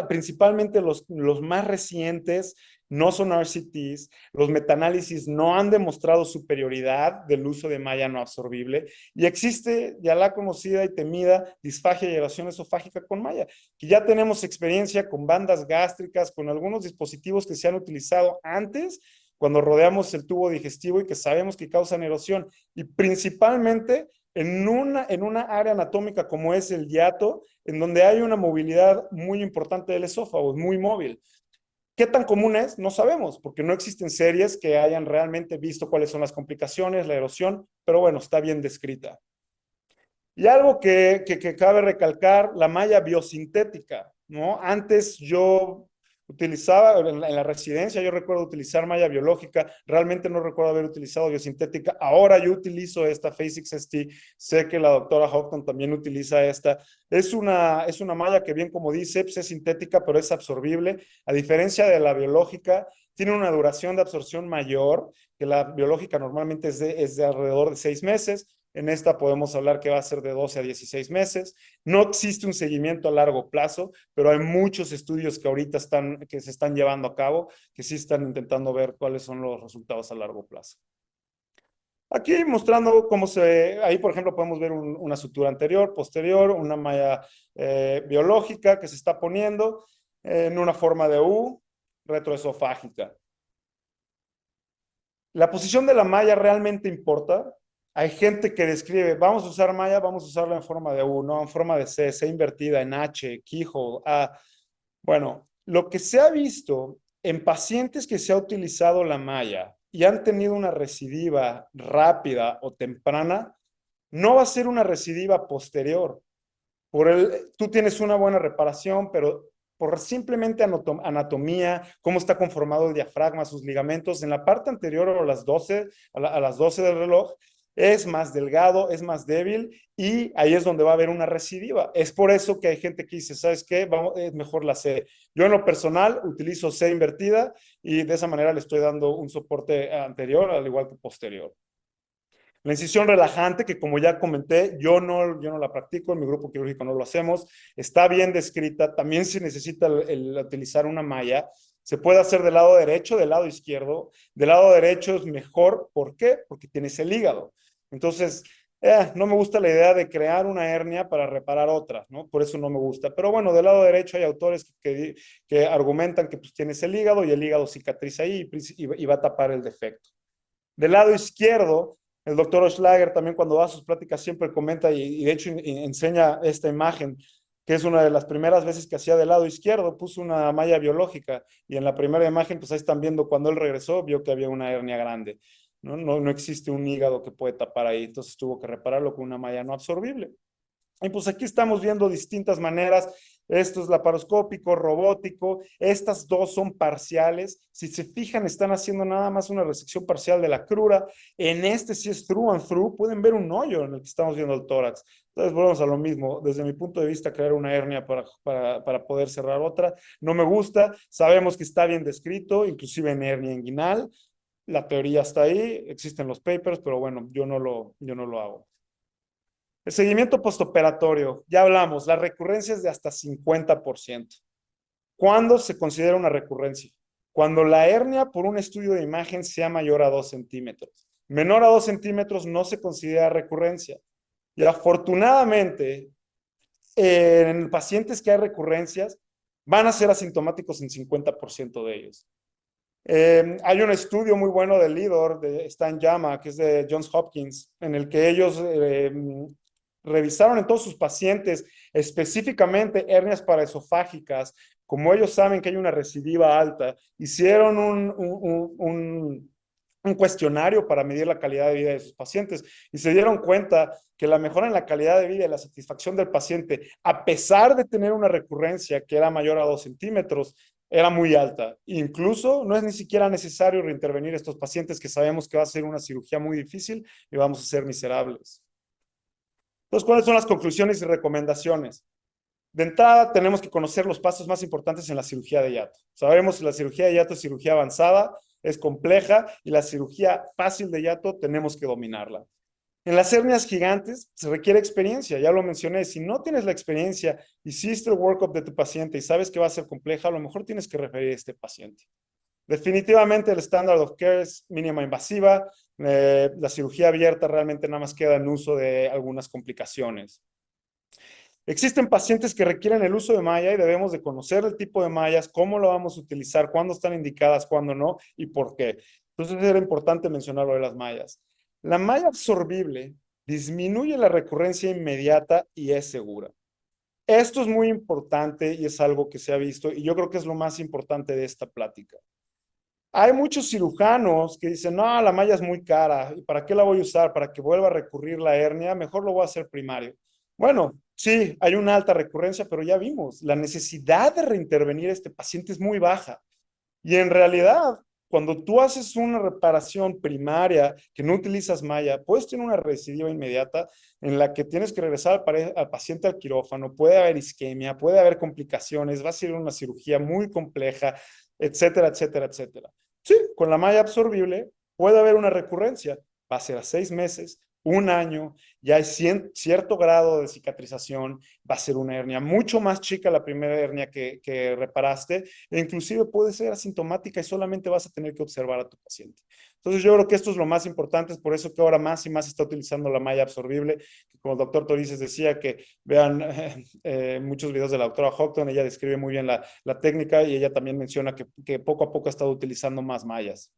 E: principalmente los más recientes no son RCTs, los metaanálisis no han demostrado superioridad del uso de malla no absorbible y existe ya la conocida y temida disfagia y erosión esofágica con malla, que ya tenemos experiencia con bandas gástricas, con algunos dispositivos que se han utilizado antes cuando rodeamos el tubo digestivo y que sabemos que causan erosión y principalmente en una área anatómica como es el hiato, en donde hay una movilidad muy importante del esófago, es muy móvil. ¿Qué tan común es? No sabemos, porque no existen series que hayan realmente visto cuáles son las complicaciones, la erosión, pero bueno, está bien descrita. Y algo que cabe recalcar, la malla biosintética, ¿no? Antes yo utilizaba, en la residencia yo recuerdo utilizar malla biológica, realmente no recuerdo haber utilizado biosintética, ahora yo utilizo esta Phasix ST, sé que la doctora Houghton también utiliza esta, es una malla que bien como dice, pues es sintética pero es absorbible, a diferencia de la biológica, tiene una duración de absorción mayor, que la biológica normalmente es de alrededor de 6 meses, en esta podemos hablar que va a ser de 12 a 16 meses. No existe un seguimiento a largo plazo, pero hay muchos estudios que ahorita que se están llevando a cabo, que sí están intentando ver cuáles son los resultados a largo plazo. Aquí mostrando cómo se ve, ahí por ejemplo podemos ver una sutura anterior, posterior, una malla biológica que se está poniendo en una forma de U retroesofágica. La posición de la malla realmente importa. Hay gente que describe, vamos a usar malla, vamos a usarla en forma de U, no en forma de C, C invertida, en H, keyhole, A. Bueno, lo que se ha visto en pacientes que se ha utilizado la malla y han tenido una recidiva rápida o temprana, no va a ser una recidiva posterior. Tú tienes una buena reparación, pero por simplemente anatomía, cómo está conformado el diafragma, sus ligamentos, en la parte anterior o a las 12 del reloj, es más delgado, es más débil y ahí es donde va a haber una recidiva. Es por eso que hay gente que dice, ¿sabes qué? Es mejor la C. Yo en lo personal utilizo C invertida y de esa manera le estoy dando un soporte anterior al igual que posterior. La incisión relajante, que como ya comenté, yo no la practico, en mi grupo quirúrgico no lo hacemos, está bien descrita, también se necesita utilizar una malla, se puede hacer del lado derecho, del lado izquierdo, del lado derecho es mejor, ¿por qué? Porque tienes el hígado. Entonces, no me gusta la idea de crear una hernia para reparar otra, ¿no? Por eso no me gusta. Pero bueno, del lado derecho hay autores que argumentan que pues tienes el hígado y el hígado cicatriza ahí y va a tapar el defecto. Del lado izquierdo, el doctor Oschlager también cuando da sus pláticas siempre comenta y de hecho enseña esta imagen, que es una de las primeras veces que hacía del lado izquierdo, puso una malla biológica y en la primera imagen, pues ahí están viendo cuando él regresó, vio que había una hernia grande. No existe un hígado que puede tapar ahí, entonces tuvo que repararlo con una malla no absorbible. Y pues aquí estamos viendo distintas maneras. Esto es laparoscópico, robótico. Estas dos son parciales. Si se fijan, están haciendo nada más una resección parcial de la crura. En este sí es through and through. Pueden ver un hoyo en el que estamos viendo el tórax. Entonces, volvemos a lo mismo. Desde mi punto de vista, crear una hernia para poder cerrar otra no me gusta. Sabemos que está bien descrito, inclusive en hernia inguinal. La teoría está ahí. Existen los papers, pero bueno, yo no lo hago. El seguimiento postoperatorio, ya hablamos, la recurrencia es de hasta 50%. ¿Cuándo se considera una recurrencia? Cuando la hernia por un estudio de imagen sea mayor a 2 centímetros. Menor a 2 centímetros no se considera recurrencia. Y afortunadamente, en pacientes que hay recurrencias, van a ser asintomáticos en 50% de ellos. Hay un estudio muy bueno del LIDOR, está en JAMA, que es de Johns Hopkins, en el que ellos revisaron en todos sus pacientes, específicamente hernias paraesofágicas, como ellos saben que hay una recidiva alta, hicieron un cuestionario para medir la calidad de vida de sus pacientes y se dieron cuenta que la mejora en la calidad de vida y la satisfacción del paciente, a pesar de tener una recurrencia que era mayor a 2 centímetros, era muy alta. Incluso no es ni siquiera necesario reintervenir a estos pacientes que sabemos que va a ser una cirugía muy difícil y vamos a ser miserables. Entonces, ¿cuáles son las conclusiones y recomendaciones? De entrada, tenemos que conocer los pasos más importantes en la cirugía de hiato. Sabemos que la cirugía de hiato es cirugía avanzada, es compleja, y la cirugía fácil de hiato tenemos que dominarla. En las hernias gigantes se requiere experiencia, ya lo mencioné. Si no tienes la experiencia, hiciste el workup de tu paciente y sabes que va a ser compleja, a lo mejor tienes que referir a este paciente. Definitivamente el standard of care es mínima invasiva. La cirugía abierta realmente nada más queda en uso de algunas complicaciones. Existen pacientes que requieren el uso de malla y debemos de conocer el tipo de mallas, cómo lo vamos a utilizar, cuándo están indicadas, cuándo no y por qué. Entonces era importante mencionar lo de las mallas. La malla absorbible disminuye la recurrencia inmediata y es segura. Esto es muy importante y es algo que se ha visto y yo creo que es lo más importante de esta plática. Hay muchos cirujanos que dicen, no, la malla es muy cara, ¿y para qué la voy a usar? ¿Para que vuelva a recurrir la hernia? Mejor lo voy a hacer primario. Bueno, sí, hay una alta recurrencia, pero ya vimos, la necesidad de reintervenir a este paciente es muy baja. Y en realidad, cuando tú haces una reparación primaria que no utilizas malla, puedes tener una recidiva inmediata en la que tienes que regresar al paciente al quirófano, puede haber isquemia, puede haber complicaciones, va a ser una cirugía muy compleja, etcétera, etcétera, etcétera. Sí, con la malla absorbible puede haber una recurrencia, va a ser a 6 meses, un año, ya hay cierto grado de cicatrización, va a ser una hernia mucho más chica la primera hernia que reparaste, e inclusive puede ser asintomática y solamente vas a tener que observar a tu paciente. Entonces yo creo que esto es lo más importante, es por eso que ahora más y más se está utilizando la malla absorbible, que como el doctor Torices decía, que vean muchos videos de la doctora Houghton, ella describe muy bien la técnica y ella también menciona que poco a poco ha estado utilizando más mallas.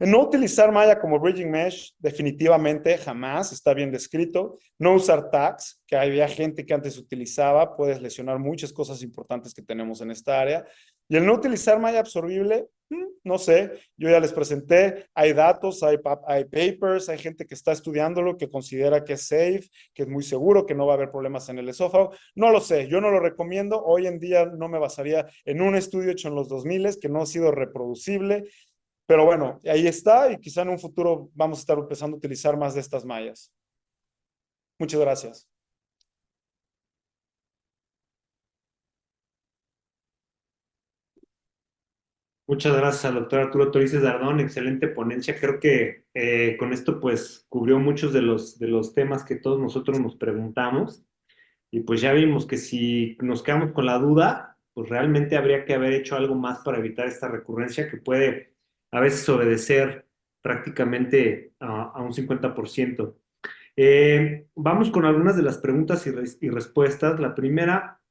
E: El no utilizar malla como bridging mesh definitivamente jamás está bien descrito. No usar tags, que había gente que antes utilizaba, puedes lesionar muchas cosas importantes que tenemos en esta área. Y el no utilizar malla absorbible, no sé, yo ya les presenté, hay datos, hay papers, hay gente que está estudiándolo, que considera que es safe, que es muy seguro, que no va a haber problemas en el esófago. No lo sé, yo no lo recomiendo. Hoy en día no me basaría en un estudio hecho en los 2000 que no ha sido reproducible. Pero bueno, ahí está y quizá en un futuro vamos a estar empezando a utilizar más de estas mallas. Muchas gracias.
B: Muchas gracias al doctor Arturo Torices Dardón, excelente ponencia. Creo que con esto pues cubrió muchos de los temas que todos nosotros nos preguntamos y pues ya vimos que si nos quedamos con la duda, pues realmente habría que haber hecho algo más para evitar esta recurrencia que puede a veces obedecer prácticamente a un 50%. Vamos con algunas de las preguntas y respuestas. La primera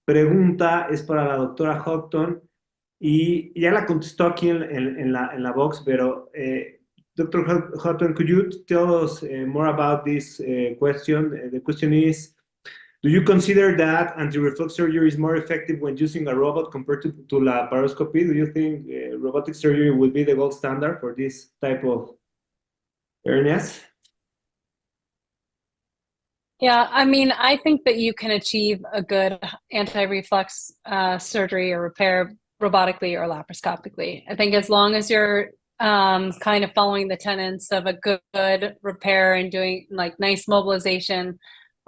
B: pregunta es para la doctora Houghton y ya la contestó aquí en la box, pero Dr. Houghton, could you tell us more about this question? The question is, do you consider that anti-reflux surgery is more effective when using a robot compared to laparoscopy? Do you think robotic surgery would be the gold standard for this type of hernias?
C: Yeah, I mean, I think that you can achieve a good anti-reflux surgery or repair robotically or laparoscopically. I think as long as you're kind of following the tenets of a good repair and doing like nice mobilization,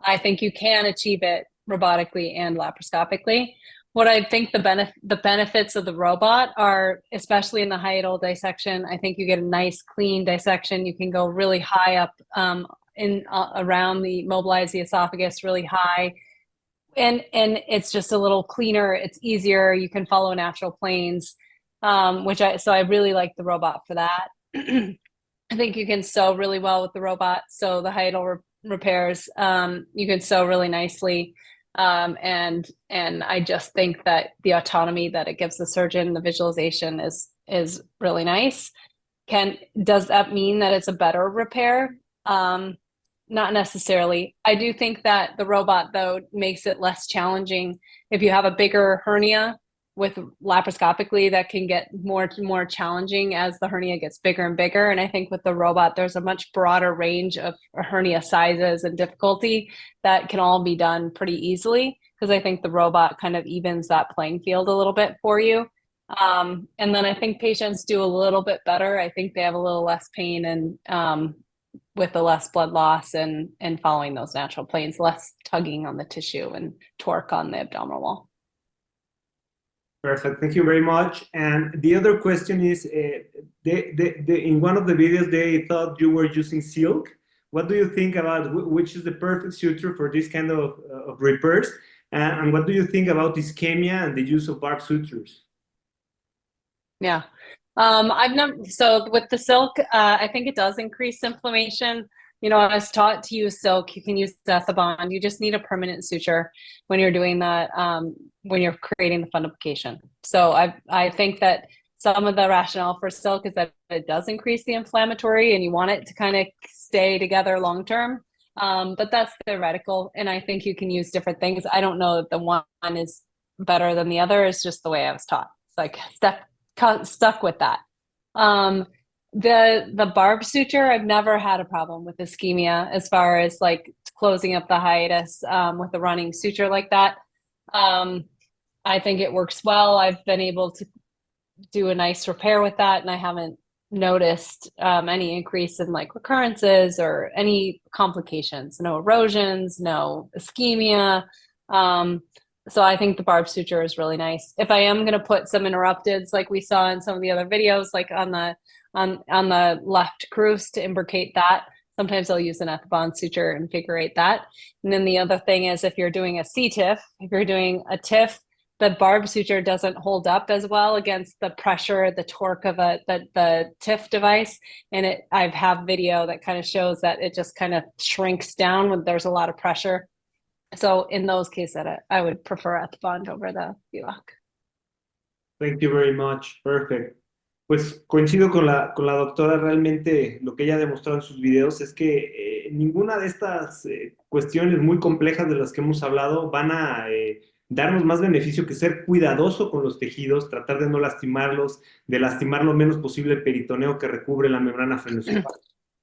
C: I think you can achieve it robotically and laparoscopically. What I think the benefits of the robot are, especially in the hiatal dissection, I think you get a nice clean dissection. You can go really high up around mobilize the esophagus really high, and it's just a little cleaner. It's easier. You can follow natural planes, so I really like the robot for that. I think you can sew really well with the robot. So the hiatal repairs, you can sew really nicely. And I just think that the autonomy that it gives the surgeon, the visualization is really nice. Does that mean that it's a better repair? Not necessarily. I do think that the robot, though, makes it less challenging. If you have a bigger hernia with laparoscopically, that can get more challenging as the hernia gets bigger and bigger. And I think with the robot, there's a much broader range of hernia sizes and difficulty that can all be done pretty easily, because I think the robot kind of evens that playing field a little bit for you. And then I think patients do a little bit better. I think they have a little less pain and with the less blood loss and following those natural planes, less tugging on the tissue and torque on the abdominal wall.
B: Perfect. Thank you very much. And the other question is, in one of the videos, they thought you were using silk. What do you think about which is the perfect suture for this kind of repairs? And what do you think about ischemia and the use of barbed sutures?
C: Yeah. So with the silk, I think it does increase inflammation. You know, I was taught to use silk. You can use Zethabond. You just need a permanent suture when you're doing that, when you're creating the fundoplication. So I think that some of the rationale for silk is that it does increase the inflammatory and you want it to kind of stay together long term. But that's theoretical. And I think you can use different things. I don't know that the one is better than the other. It's just the way I was taught. It's like stuck with that. The barb suture, I've never had a problem with ischemia as far as like closing up the hiatus with a running suture like that. I think it works well. I've been able to do a nice repair with that, and I haven't noticed any increase in like recurrences or any complications, no erosions, no ischemia. So I think the barb suture is really nice. If I am going to put some interrupteds like we saw in some of the other videos, like on the left crus to imbricate that, Sometimes they'll use an Ethibond suture and figure eight that. And then the other thing is if you're doing a C-TIF, if you're doing a TIF, the barb suture doesn't hold up as well against the pressure, the torque of the TIF device. And I have video that kind of shows that it just kind of shrinks down when there's a lot of pressure. So in those cases, I would prefer Ethibond over the VLOC.
B: Thank you very much. Perfect. Pues coincido con la doctora, realmente lo que ella ha demostrado en sus videos es que ninguna de estas cuestiones muy complejas de las que hemos hablado van a darnos más beneficio que ser cuidadoso con los tejidos, tratar de no lastimarlos, de lastimar lo menos posible el peritoneo que recubre la membrana frenocefálica,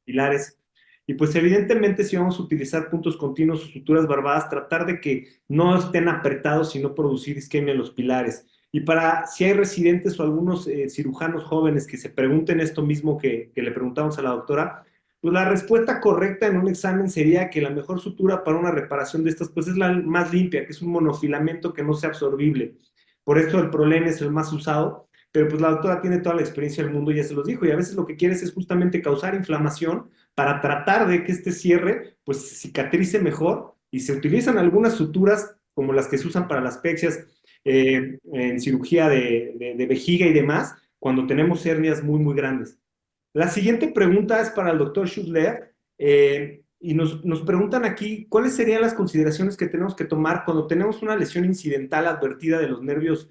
B: pilares. Y pues evidentemente si vamos a utilizar puntos continuos o suturas barbadas, tratar de que no estén apretados y no producir isquemia en los pilares. Y para si hay residentes o algunos cirujanos jóvenes que se pregunten esto mismo que le preguntamos a la doctora, pues la respuesta correcta en un examen sería que la mejor sutura para una reparación de estas pues es la más limpia, que es un monofilamento que no sea absorbible. Por eso el problema es el más usado, pero pues la doctora tiene toda la experiencia del mundo y ya se los dijo, y a veces lo que quieres es justamente causar inflamación para tratar de que este cierre pues cicatrice mejor, y se utilizan algunas suturas como las que se usan para las pexias, en cirugía de vejiga y demás, cuando tenemos hernias muy, muy grandes. La siguiente pregunta es para el doctor Schussler, y nos preguntan aquí, ¿cuáles serían las consideraciones que tenemos que tomar cuando tenemos una lesión incidental advertida de los nervios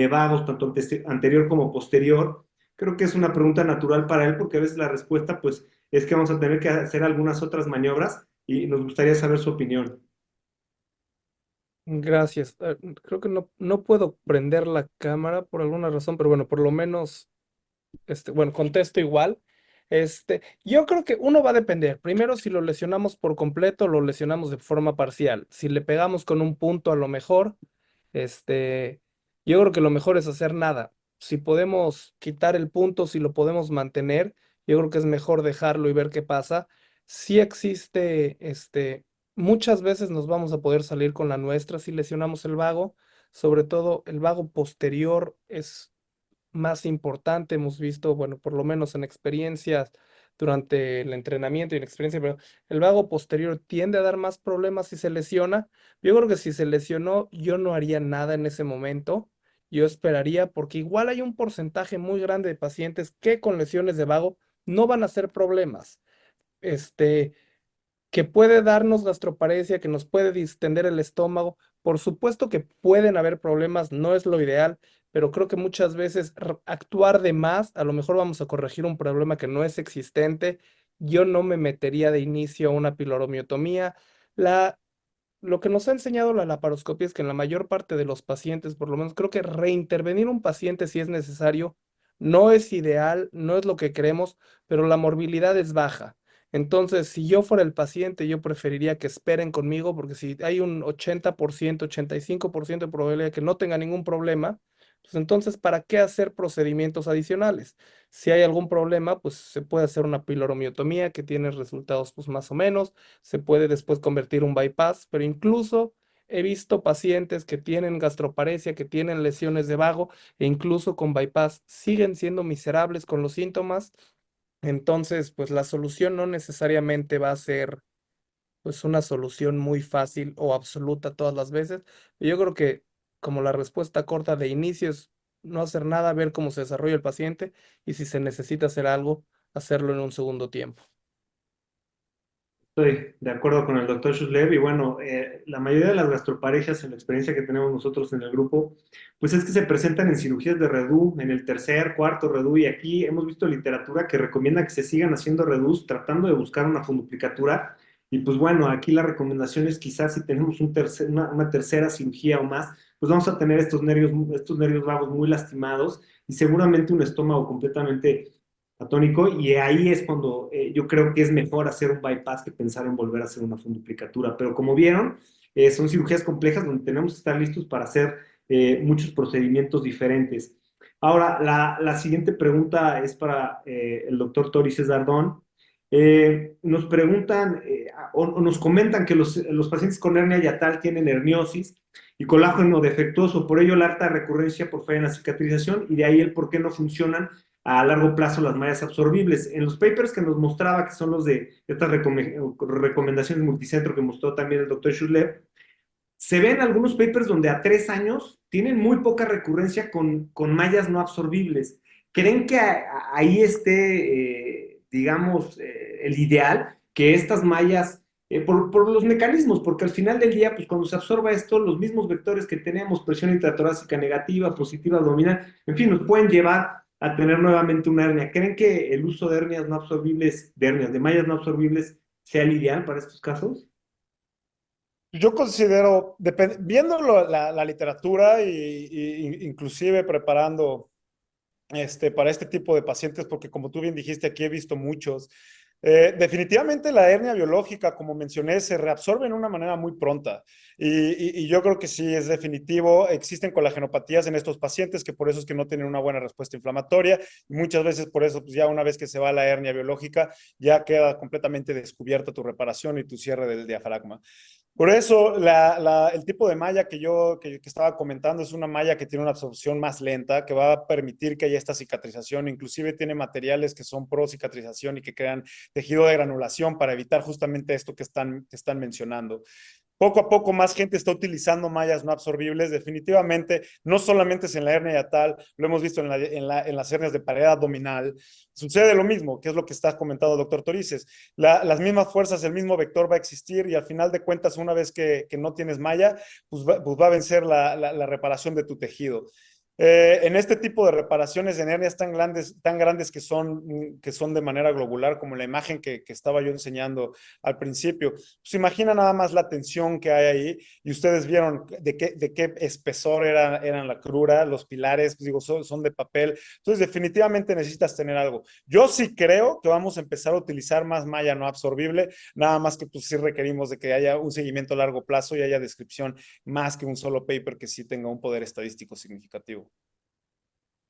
B: vagos, tanto anterior como posterior? Creo que es una pregunta natural para él, porque a veces la respuesta pues, es que vamos a tener que hacer algunas otras maniobras, y nos gustaría saber su opinión.
D: Gracias. Creo que no puedo prender la cámara por alguna razón, pero bueno, por lo menos, bueno, contesto igual. Yo creo que uno va a depender. Primero, si lo lesionamos por completo, lo lesionamos de forma parcial. Si le pegamos con un punto, a lo mejor, yo creo que lo mejor es hacer nada. Si podemos quitar el punto, si lo podemos mantener, yo creo que es mejor dejarlo y ver qué pasa. Si existe, muchas veces nos vamos a poder salir con la nuestra si lesionamos el vago. Sobre todo el vago posterior es más importante. Hemos visto, bueno, por lo menos en experiencias durante el entrenamiento y en experiencia, pero el vago posterior tiende a dar más problemas si se lesiona. Yo creo que si se lesionó, yo no haría nada en ese momento. Yo esperaría, porque igual hay un porcentaje muy grande de pacientes que con lesiones de vago no van a ser problemas. Que puede darnos gastroparesia, que nos puede distender el estómago. Por supuesto que pueden haber problemas, no es lo ideal, pero creo que muchas veces actuar de más, a lo mejor vamos a corregir un problema que no es existente. Yo no me metería de inicio a una piloromiotomía. Lo que nos ha enseñado la laparoscopia es que en la mayor parte de los pacientes, por lo menos creo que reintervenir un paciente si es necesario, no es ideal, no es lo que queremos, pero la morbilidad es baja. Entonces, si yo fuera el paciente, yo preferiría que esperen conmigo, porque si hay un 80%, 85% de probabilidad de que no tenga ningún problema, pues entonces, ¿para qué hacer procedimientos adicionales? Si hay algún problema, pues se puede hacer una piloromiotomía que tiene resultados pues más o menos, se puede después convertir un bypass, pero incluso he visto pacientes que tienen gastroparesia, que tienen lesiones de vago, e incluso con bypass siguen siendo miserables con los síntomas. Entonces, pues la solución no necesariamente va a ser pues una solución muy fácil o absoluta todas las veces. Yo creo que como la respuesta corta de inicio es no hacer nada, ver cómo se desarrolla el paciente, y si se necesita hacer algo, hacerlo en un segundo tiempo.
B: Estoy de acuerdo con el doctor Schussler, y bueno, la mayoría de las gastroparejas, en la experiencia que tenemos nosotros en el grupo, pues es que se presentan en cirugías de redu, en el tercer, cuarto redu, y aquí hemos visto literatura que recomienda que se sigan haciendo redus, tratando de buscar una funduplicatura, y pues bueno, aquí la recomendación es quizás si tenemos una tercera cirugía o más, pues vamos a tener estos nervios vagos muy lastimados, y seguramente un estómago completamente atónico, y ahí es cuando yo creo que es mejor hacer un bypass que pensar en volver a hacer una funduplicatura. Pero como vieron, son cirugías complejas donde tenemos que estar listos para hacer muchos procedimientos diferentes. Ahora, la siguiente pregunta es para el doctor Torices Dardón. Nos preguntan o nos comentan que los pacientes con hernia yatal tienen herniosis y colágeno defectuoso, por ello la alta recurrencia por falla en la cicatrización, y de ahí el por qué no funcionan a largo plazo las mallas absorbibles. En los papers que nos mostraba, que son los de estas recomendaciones multicentro que mostró también el doctor Schullev, se ven algunos papers donde a 3 años tienen muy poca recurrencia con mallas no absorbibles. ¿Creen que ahí esté, digamos, el ideal, que estas mallas, por los mecanismos, porque al final del día, pues cuando se absorba esto, los mismos vectores que tenemos, presión intratorácica negativa, positiva abdominal, en fin, nos pueden llevar a tener nuevamente una hernia? ¿Creen que el uso de hernias no absorbibles, de mallas no absorbibles, sea el ideal para estos casos?
E: Yo considero, viendo la literatura inclusive preparando para este tipo de pacientes, porque como tú bien dijiste, aquí he visto muchos, definitivamente la hernia biológica, como mencioné, se reabsorbe de una manera muy pronta y yo creo que sí es definitivo. Existen colagenopatías en estos pacientes que por eso es que no tienen una buena respuesta inflamatoria y muchas veces por eso pues ya una vez que se va la hernia biológica ya queda completamente descubierta tu reparación y tu cierre del diafragma. Por eso, el tipo de malla que estaba comentando es una malla que tiene una absorción más lenta, que va a permitir que haya esta cicatrización. Inclusive tiene materiales que son pro cicatrización y que crean tejido de granulación para evitar justamente esto que están mencionando. Poco a poco más gente está utilizando mallas no absorbibles, definitivamente, no solamente es en la hernia yatal, lo hemos visto en las hernias de pared abdominal. Sucede lo mismo, que es lo que está comentando el doctor Torices. Las mismas fuerzas, el mismo vector va a existir y al final de cuentas, una vez que no tienes malla, pues va a vencer la reparación de tu tejido. En este tipo de reparaciones en hernias tan grandes que son de manera globular, como la imagen que estaba yo enseñando al principio, pues imagina nada más la tensión que hay ahí y ustedes vieron de qué espesor eran la crura, los pilares, pues digo, son de papel. Entonces definitivamente necesitas tener algo. Yo sí creo que vamos a empezar a utilizar más malla no absorbible, nada más que pues sí requerimos de que haya un seguimiento a largo plazo y haya descripción más que un solo paper que sí tenga un poder estadístico significativo.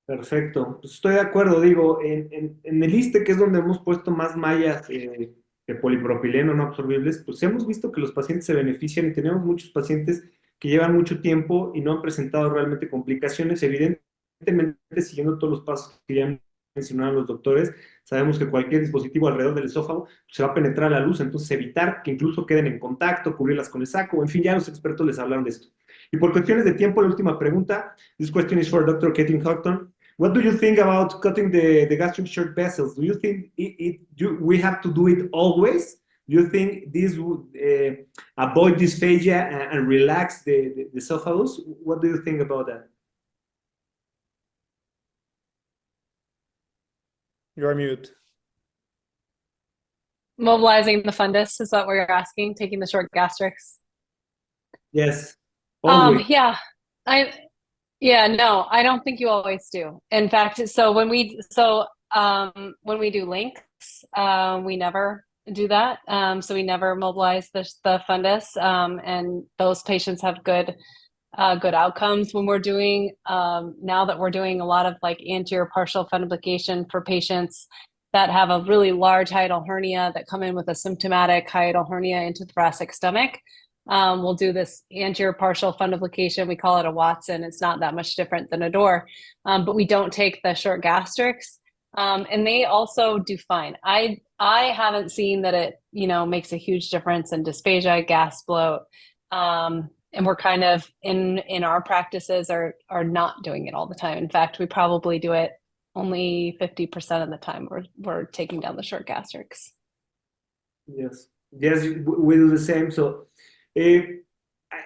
B: Perfecto, pues estoy de acuerdo, digo, en el ISSSTE, que es donde hemos puesto más mallas de polipropileno no absorbibles, pues hemos visto que los pacientes se benefician y tenemos muchos pacientes que llevan mucho tiempo y no han presentado realmente complicaciones. Evidentemente, siguiendo todos los pasos que ya mencionaron los doctores, sabemos que cualquier dispositivo alrededor del esófago se va a penetrar la luz, entonces evitar que incluso queden en contacto, cubrirlas con el saco, en fin, ya los expertos les hablaron de esto. Y por cuestiones de tiempo, la última pregunta, this question is for Dr. Caitlin Houghton. What do you think about cutting the gastric short vessels? Do you think we have to do it always? Do you think this would avoid dysphagia and relax the esophagus? What do you think about that?
E: You're mute.
C: Mobilizing the fundus, is that what you're asking? Taking the short gastrics?
B: Yes. Always.
C: Yeah, no, I don't think you always do. In fact, so when we do links, we never do that. So we never mobilize the fundus, and those patients have good outcomes. When we're doing now that we're doing a lot of like anterior partial fundoplication for patients that have a really large hiatal hernia that come in with a symptomatic hiatal hernia into the thoracic stomach. We'll do this anterior partial fundoplication. We call it a Watson. It's not that much different than a door, but we don't take the short gastrics, and they also do fine. I haven't seen that it makes a huge difference in dysphagia, gas bloat, and we're kind of in our practices are not doing it all the time. In fact, we probably do it only 50% of the time. We're taking down the short gastrics.
B: Yes, we do the same. So.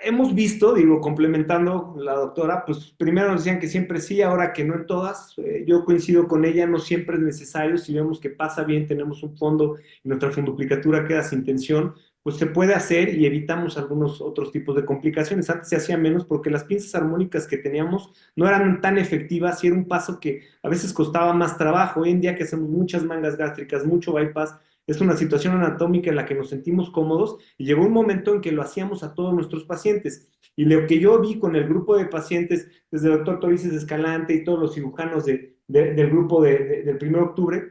B: Hemos visto, digo, complementando la doctora, pues primero nos decían que siempre sí, ahora que no en todas. Yo coincido con ella, no siempre es necesario. Si vemos que pasa bien, tenemos un fondo y nuestra funduplicatura queda sin tensión, pues se puede hacer y evitamos algunos otros tipos de complicaciones. Antes se hacía menos porque las pinzas armónicas que teníamos no eran tan efectivas y era un paso que a veces costaba más trabajo. Hoy en día que hacemos muchas mangas gástricas, mucho bypass, es una situación anatómica en la que nos sentimos cómodos y llegó un momento en que lo hacíamos a todos nuestros pacientes. Y lo que yo vi con el grupo de pacientes, desde el doctor Torices Escalante y todos los cirujanos del grupo del 1 de octubre,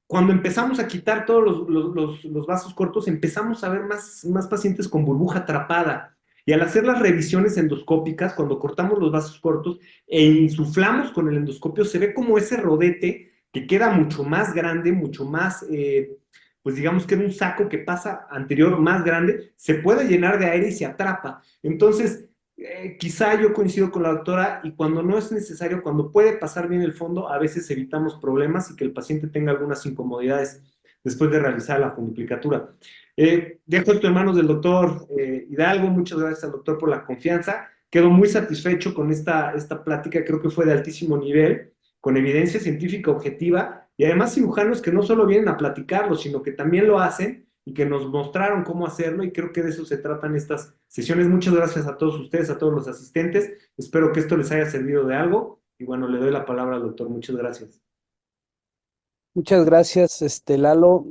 B: cuando empezamos a quitar todos los vasos cortos, empezamos a ver más pacientes con burbuja atrapada. Y al hacer las revisiones endoscópicas, cuando cortamos los vasos cortos e insuflamos con el endoscopio, se ve como ese rodete que queda mucho más grande, mucho más, pues digamos que en un saco que pasa anterior más grande, se puede llenar de aire y se atrapa. Entonces, quizá yo coincido con la doctora y cuando no es necesario, cuando puede pasar bien el fondo, a veces evitamos problemas y que el paciente tenga algunas incomodidades después de realizar la funduplicatura. Dejo esto en manos del doctor Hidalgo. Muchas gracias al doctor por la confianza. Quedo muy satisfecho con esta plática, creo que fue de altísimo nivel, con evidencia científica objetiva y además cirujanos que no solo vienen a platicarlo, sino que también lo hacen y que nos mostraron cómo hacerlo y creo que de eso se tratan estas sesiones. Muchas gracias a todos ustedes, a todos los asistentes. Espero que esto les haya servido de algo y bueno, le doy la palabra al doctor. Muchas gracias.
A: Muchas gracias, Lalo.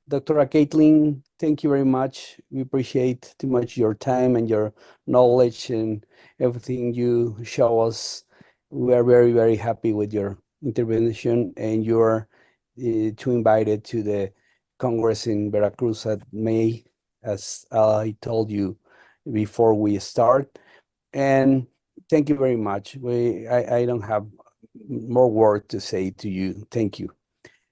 A: Dr. Caitlin, thank you very much. We appreciate too much your time and your knowledge and everything you show us. We are very, very happy with your intervention, and you are to invited to the Congress in Veracruz at May, as I told you before we start. And thank you very much. I don't have more words to say to you. Thank you.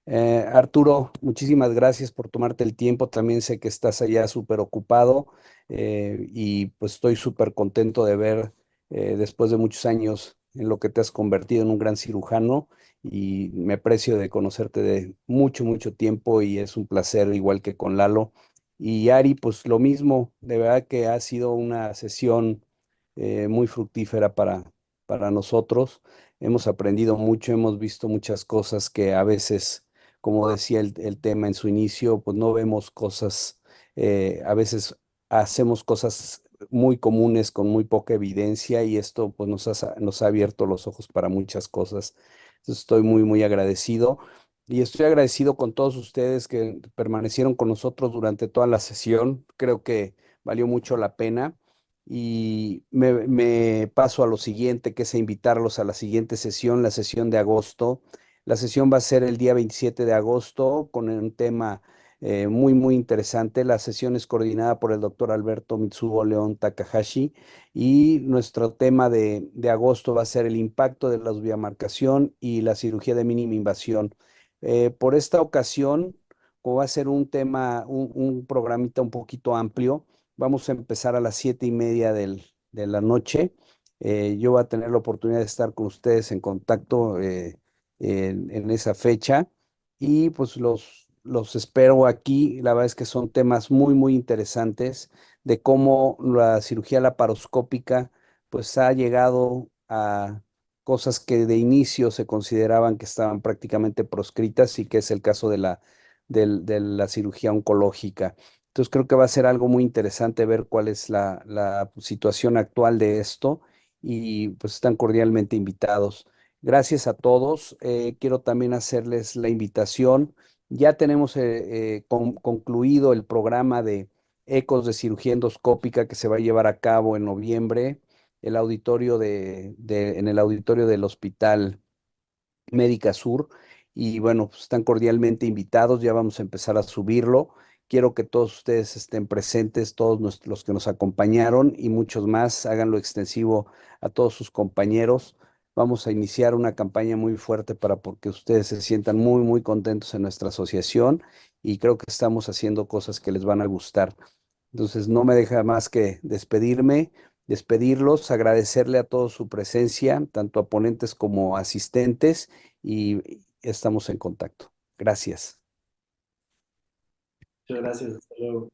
A: Arturo, muchísimas gracias por tomarte el tiempo. También sé que estás allá súper ocupado y pues estoy súper contento de ver después de muchos años en lo que te has convertido en un gran cirujano y me aprecio de conocerte de mucho, mucho tiempo y es un placer igual que con Lalo. Y Ari, pues lo mismo, de verdad que ha sido una sesión muy fructífera para nosotros. Hemos aprendido mucho, hemos visto muchas cosas que a veces, como decía el tema en su inicio, pues no vemos cosas, a veces hacemos cosas muy comunes con muy poca evidencia y esto pues nos ha abierto los ojos para muchas cosas. Entonces estoy muy, muy agradecido y estoy agradecido con todos ustedes que permanecieron con nosotros durante toda la sesión. Creo que valió mucho la pena. Y me paso a lo siguiente, que es invitarlos a la siguiente sesión, la sesión de agosto. La sesión va a ser el día 27 de agosto con un tema muy, muy interesante. La sesión es coordinada por el doctor Alberto Mitsuo León Takahashi y nuestro tema de agosto va a ser el impacto de la biomarcación y la cirugía de mínima invasión. Por esta ocasión, como va a ser un tema, un programita un poquito amplio, vamos a empezar a las 7:30 de la noche. Yo voy a tener la oportunidad de estar con ustedes en contacto en esa fecha y pues los espero aquí. La verdad es que son temas muy, muy interesantes de cómo la cirugía laparoscópica pues ha llegado a cosas que de inicio se consideraban que estaban prácticamente proscritas y que es el caso de la cirugía oncológica. Entonces creo que va a ser algo muy interesante ver cuál es la situación actual de esto y pues están cordialmente invitados. Gracias a todos. Quiero también hacerles la invitación. Ya tenemos concluido el programa de ecos de cirugía endoscópica que se va a llevar a cabo en noviembre en el auditorio del Hospital Médica Sur. Y bueno, pues están cordialmente invitados. Ya vamos a empezar a subirlo. Quiero que todos ustedes estén presentes, todos los que nos acompañaron y muchos más, háganlo extensivo a todos sus compañeros. Vamos a iniciar una campaña muy fuerte para porque ustedes se sientan muy, muy contentos en nuestra asociación y creo que estamos haciendo cosas que les van a gustar. Entonces, no me deja más que despedirlos, agradecerle a todos su presencia, tanto a ponentes como asistentes, y estamos en contacto. Gracias.
B: Muchas gracias. Hasta luego.